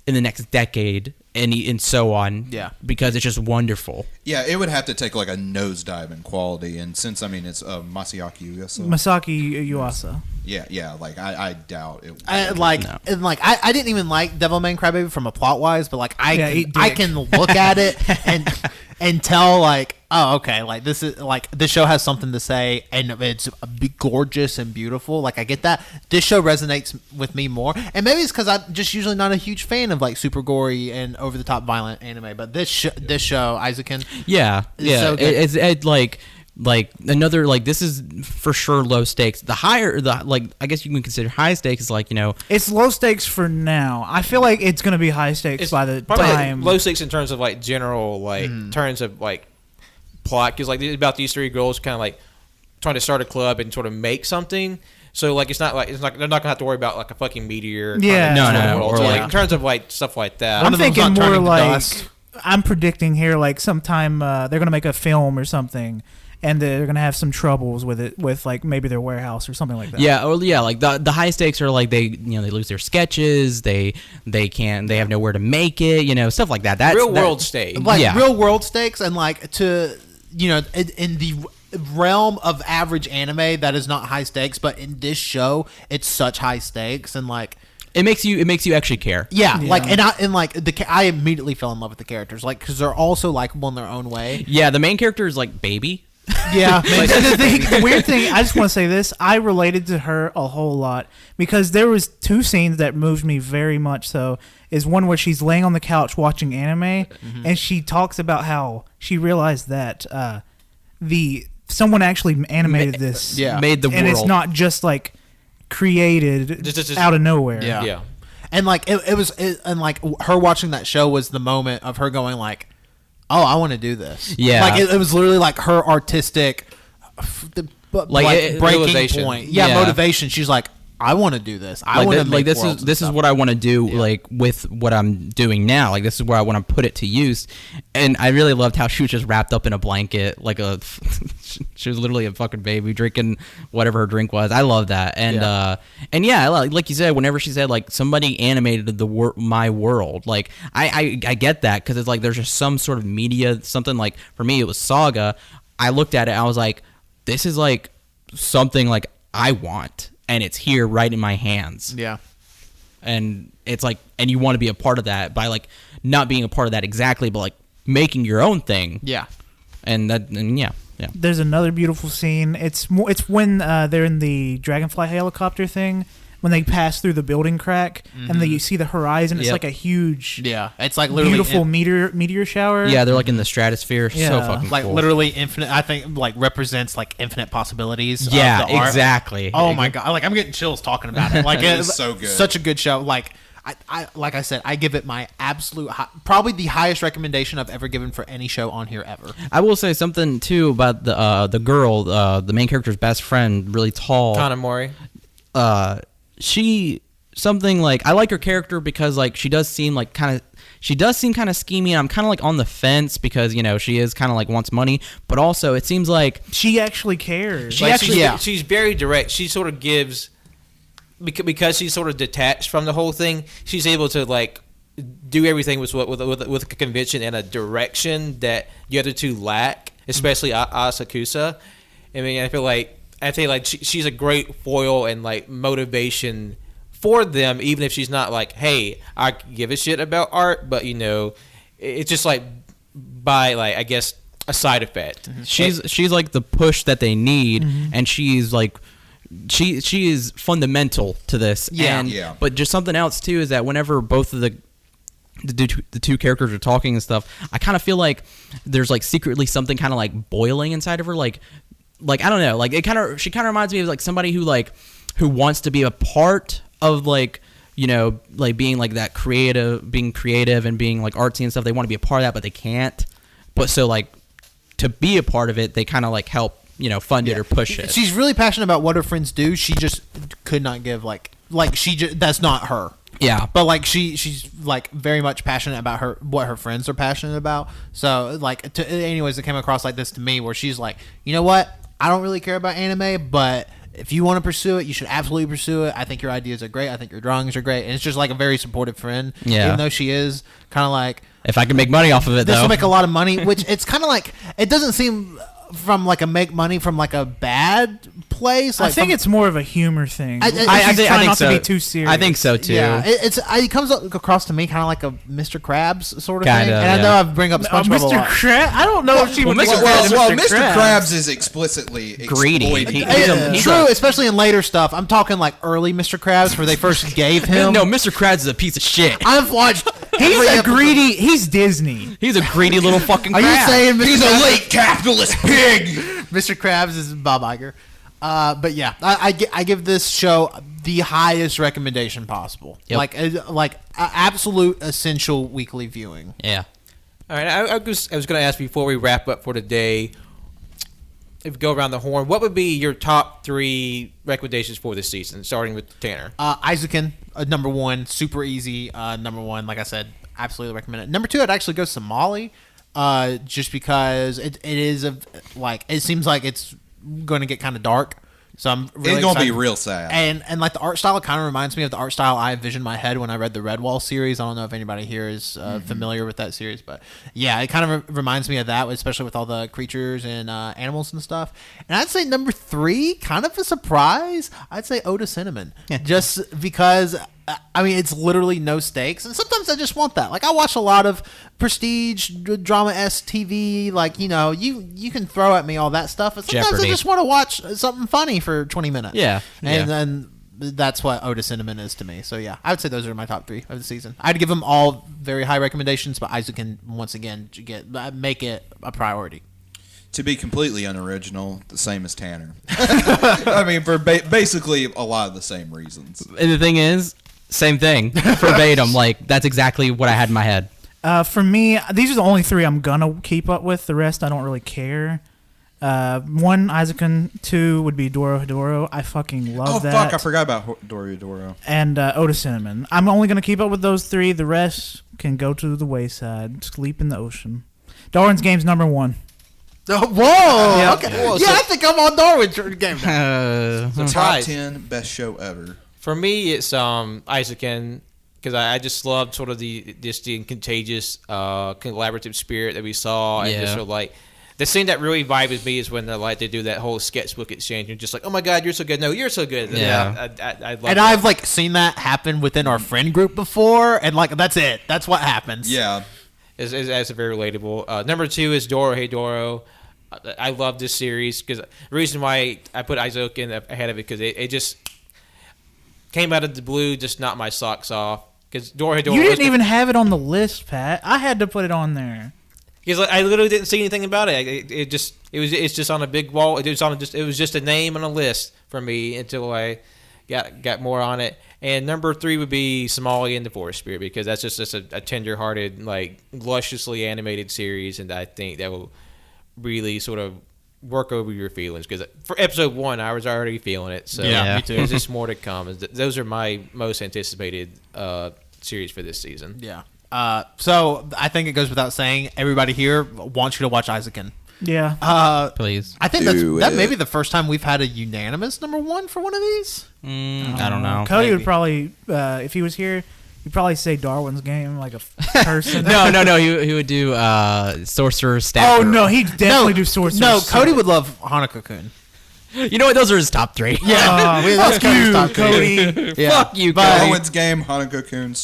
in the next decade and so on. Yeah. Because it's just wonderful. Yeah, it would have to take like a nosedive in quality. And since, it's Masayaki Yuasa. Masaki Yuasa. Yeah, like I doubt it. I didn't even like Devilman Crybaby from a plot wise, but like I can look at it and tell like, oh, okay, like this show has something to say, and it's gorgeous and beautiful. Like I get that. This show resonates with me more, and maybe it's because I'm just usually not a huge fan of like super gory and over the top violent anime. But this show, Eizouken, is so good. It's like another, like this is for sure low stakes. I guess you can consider high stakes is like, it's low stakes for now. I feel like it's gonna be high stakes by the time. Low stakes in terms of like general terms of like plot, because like it's about these three girls kind of like trying to start a club and sort of make something. So like they're not gonna have to worry about like a fucking meteor. Yeah, no. So like in terms of like stuff like that, I'm thinking more like I'm predicting here like sometime they're gonna make a film or something. And they're gonna have some troubles with it, with like maybe their warehouse or something like that. Like the high stakes are like they lose their sketches, they have nowhere to make it, stuff like that. That's real world stakes, real world stakes, and like to in the realm of average anime that is not high stakes, but in this show it's such high stakes, and like it makes you actually care. Yeah. I immediately fell in love with the characters, like because they're also likable in their own way. Yeah, the main character is like baby. Yeah. The weird thing, I just want to say this, I related to her a whole lot because there was two scenes that moved me very much so. Is one where she's laying on the couch watching anime and she talks about how she realized that someone actually animated this. Yeah. Made the world. And it's not just like created just out of nowhere. Yeah. And like and like her watching that show was the moment of her going like, oh, I want to do this. Yeah. Like it was literally like her artistic breaking realization. point. Yeah, motivation. She's like, I want to do this. I want to make this is what I want to do like with what I'm doing now. Like this is where I want to put it to use. And I really loved how she was just wrapped up in a blanket like she was literally a fucking baby drinking whatever her drink was. I love that. And like you said, whenever she said like somebody animated my world, like I get that because it's like there's just some sort of media, something like for me it was Saga. I looked at it, I was like, this is like something like I want. And it's here right in my hands. Yeah. and it's like, and you want to be a part of that by like not being a part of that exactly, but like making your own thing. Yeah. And yeah. There's another beautiful scene. It's when they're in the Dragonfly helicopter thing, when they pass through the building crack and then you see the horizon. It's Yep. like a huge, It's like literally beautiful meteor shower. Yeah, they're like in the stratosphere. So Yeah. fucking like cool. literally infinite. I think like represents like infinite possibilities. Yeah, of the art. exactly. Oh my god! Like I'm getting chills talking about it. Like It is so good. such a good show. Like like I said, I give it my absolute probably the highest recommendation I've ever given for any show on here ever. I will say something too about the girl, the main character's best friend, really tall. Kanamori. She something like I like her character because like she does seem kind of schemy, and I'm kind of like on the fence because she is kind of like wants money, but also it seems like she actually cares. She's very direct. She sort of gives because she's sort of detached from the whole thing. She's able to like do everything with a conviction and a direction that the other two lack, especially Asakusa. I mean, I feel like she's a great foil and like motivation for them, even if she's not like, hey, I give a shit about art, but it's just like by like I guess a side effect. She's like the push that they need, and she's like she is fundamental to this. Yeah. But just something else too is that whenever both of the two characters are talking and stuff, I kind of feel like there's like secretly something kind of like boiling inside of her, like I don't know, like she kind of reminds me of like somebody who wants to be a part of like like being like that being creative and being like artsy and stuff. They want to be a part of that, but they can't. But so like to be a part of it, they kind of like help fund it or push it. She's really passionate about what her friends do. She just could not give like that's not her. Yeah. But like she's like very much passionate about what her friends are passionate about. So like anyways, it came across like this to me where she's like, you know what? I don't really care about anime, but if you want to pursue it, you should absolutely pursue it. I think your ideas are great. I think your drawings are great. And it's just like a very supportive friend. Yeah. Even though she is kind of like, if I can make money off of it, this though, will make a lot of money, which it's kind of like, it doesn't seem from like a make money from like a bad place. Like I think it's more of a humor thing. I She's trying not so. to be too serious. I think so too. Yeah, it comes across to me kind of like a Mr. Krabs sort of Kinda, thing. And I know yeah. I bring up SpongeBob a Mr. lot. Krabs. I don't know if she would. Well, Mr. Krabs is explicitly Greedy. exploiting. True, especially in later stuff. I'm talking like early Mr. Krabs where they first gave him. No, Mr. Krabs is a piece of shit. I've watched. He's a greedy. He's Disney. He's a greedy little fucking Are crab. you saying He's a late capitalist pig. Mr. Krabs is Bob Iger? But yeah, I give this show the highest recommendation possible. Yep. Like absolute essential weekly viewing. Yeah. All right, I was going to ask before we wrap up for today, if we go around the horn, what would be your top 3 recommendations for this season, starting with Tanner? Eizouken, number 1, super easy. Number 1, like I said, absolutely recommend it. Number 2, I'd actually go Somali, just because it is it seems like it's going to get kind of dark. So I'm really It's gonna be excited. real sad. And like the art style kind of reminds me of the art style I envisioned in my head when I read the Redwall series. I don't know if anybody here is familiar with that series, but yeah, it kind of reminds me of that, especially with all the creatures and animals and stuff. And I'd say number 3, kind of a surprise. I'd say Oda Cinnamon, just because. I mean, it's literally no stakes, and sometimes I just want that. Like, I watch a lot of prestige drama-esque TV. Like, you can throw at me all that stuff, and sometimes Jeopardy. I just want to watch something funny for 20 minutes. Yeah, and then that's what Oda Cinnamon is to me. So yeah, I would say those are my top 3 of the season. I'd give them all very high recommendations, but Eizouken once again make it a priority. To be completely unoriginal, the same as Tanner. I mean, for basically a lot of the same reasons. And the thing is, same thing, verbatim. Like that's exactly what I had in my head. For me, these are the only 3 I'm gonna keep up with. The rest I don't really care. 1, Eizouken. 2 would be Dorohedoro. I fucking love that. Oh fuck! I forgot about Dorohedoro. And Oda Cinnamon. I'm only gonna keep up with those 3. The rest can go to the wayside. Sleep in the ocean. Darwin's Game's number 1. Oh, whoa! Yeah. Okay. I think I'm on Darwin's game now. Top Surprise. 10 best show ever. For me, it's Eizouken, because I just loved sort of the contagious collaborative spirit that we saw, and just sort of like The scene that really vibes me is when they do that whole sketchbook exchange. You're just like, oh my god, you're so good. No, you're so good. Yeah. I love And that. I've like seen that happen within our friend group before, and like that's it. That's what happens. Yeah. It's very relatable. Number 2 is Dorohedoro. I love this series because the reason why I put Eizouken ahead of it because it just came out of the blue, just knocked my socks off. Because Dorohedoro, You didn't even have it on the list, Pat. I had to put it on there. Because I literally didn't see anything about it. It's just on a big wall. It was just a name on a list for me until I got more on it. And number 3 would be Somali and the Forest Spirit because that's just a tender-hearted, like lusciously animated series, and I think that will really sort of work over your feelings. Because for episode 1, I was already feeling it. So Yeah. Me too. there's just more to come. Those are my most anticipated series for this season. Yeah. So I think it goes without saying, everybody here wants you to watch Eizouken. Yeah. Please. I think Do that may it. be the first time we've had a unanimous number 1 for one of these. I don't know. Cody maybe. would probably, if he was here, he'd probably say Darwin's Game like a person. No. He would do Sorcerous. Oh, no, he'd definitely do Sorcerous. No, Cody would love Hanako-kun. You know what? Those are his top 3. Yeah. Fuck you, Cody. Yeah. Fuck you, But- Cody. Darwin's Game, Hanako-kun,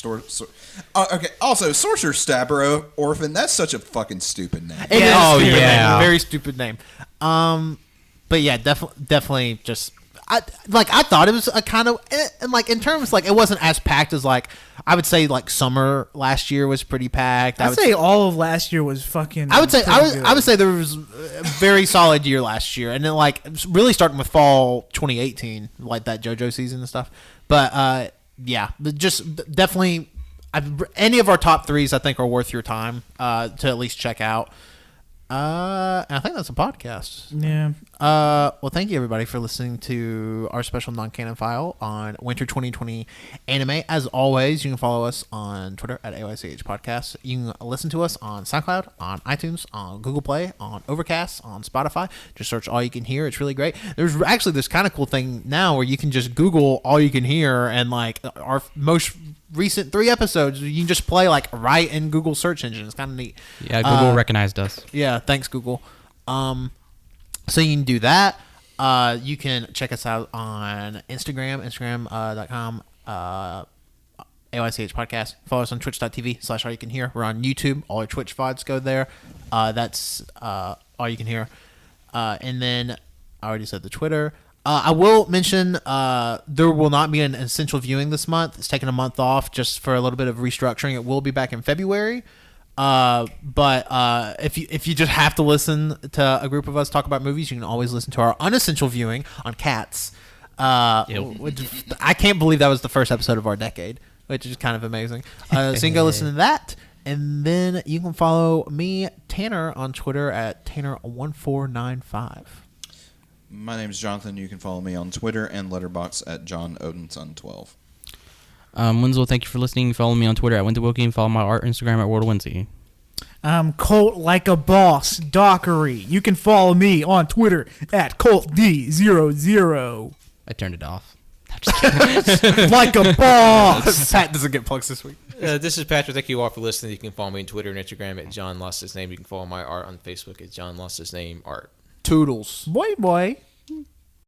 okay. Also, Sorcerer Stabber Orphen. That's such a fucking stupid name. It is Oh, stupid yeah. name. Very stupid name. But yeah, definitely just I thought it was a kind of and like in terms like it wasn't as packed as like I would say like summer last year was pretty packed. I'd say all of last year was fucking. I would say pretty good. I would say there was a very solid year last year, and then like really starting with fall 2018, like that JoJo season and stuff. But yeah, just definitely, any of our top 3s I think are worth your time to at least check out. And I think that's a podcast. Yeah. Well, thank you everybody for listening to our special non-canon file on Winter 2020 anime. As always, you can follow us on Twitter at AYCH Podcast. You can listen to us on SoundCloud, on iTunes, on Google Play, on Overcast, on Spotify. Just search All You Can Hear. It's really great. There's actually this kind of cool thing now where you can just Google All You Can Hear, and like our most recent 3 episodes, you can just play like right in Google search engine. It's kind of neat. Yeah, Google recognized us. Yeah, thanks Google. So you can do that. You can check us out on Instagram.com, AYCH Podcast. Follow us on twitch.tv/All You Can Hear. We're on YouTube. All our Twitch VODs go there. That's All You Can Hear. And then I already said the Twitter. I will mention there will not be an essential viewing this month. It's taking a month off just for a little bit of restructuring. It will be back in February. But if you just have to listen to a group of us talk about movies, you can always listen to our unessential viewing on Cats. Which, I can't believe that was the first episode of our decade, which is kind of amazing. So you can go listen to that. And then you can follow me, Tanner, on Twitter at Tanner1495. My name is Jonathan. You can follow me on Twitter and Letterboxd at JohnOdenson12. Winslow, thank you for listening. Follow me on Twitter at WinterWilkie and follow my art Instagram at WorldWinsy. Colt Like a Boss, Dockery. You can follow me on Twitter at ColtD00. I turned it off. Like a boss. Pat doesn't get plugs this week. This is Patrick. Thank you all for listening. You can follow me on Twitter and Instagram at John Lost His Name. You can follow my art on Facebook at John Lost His Name Art. Toodles. Boy.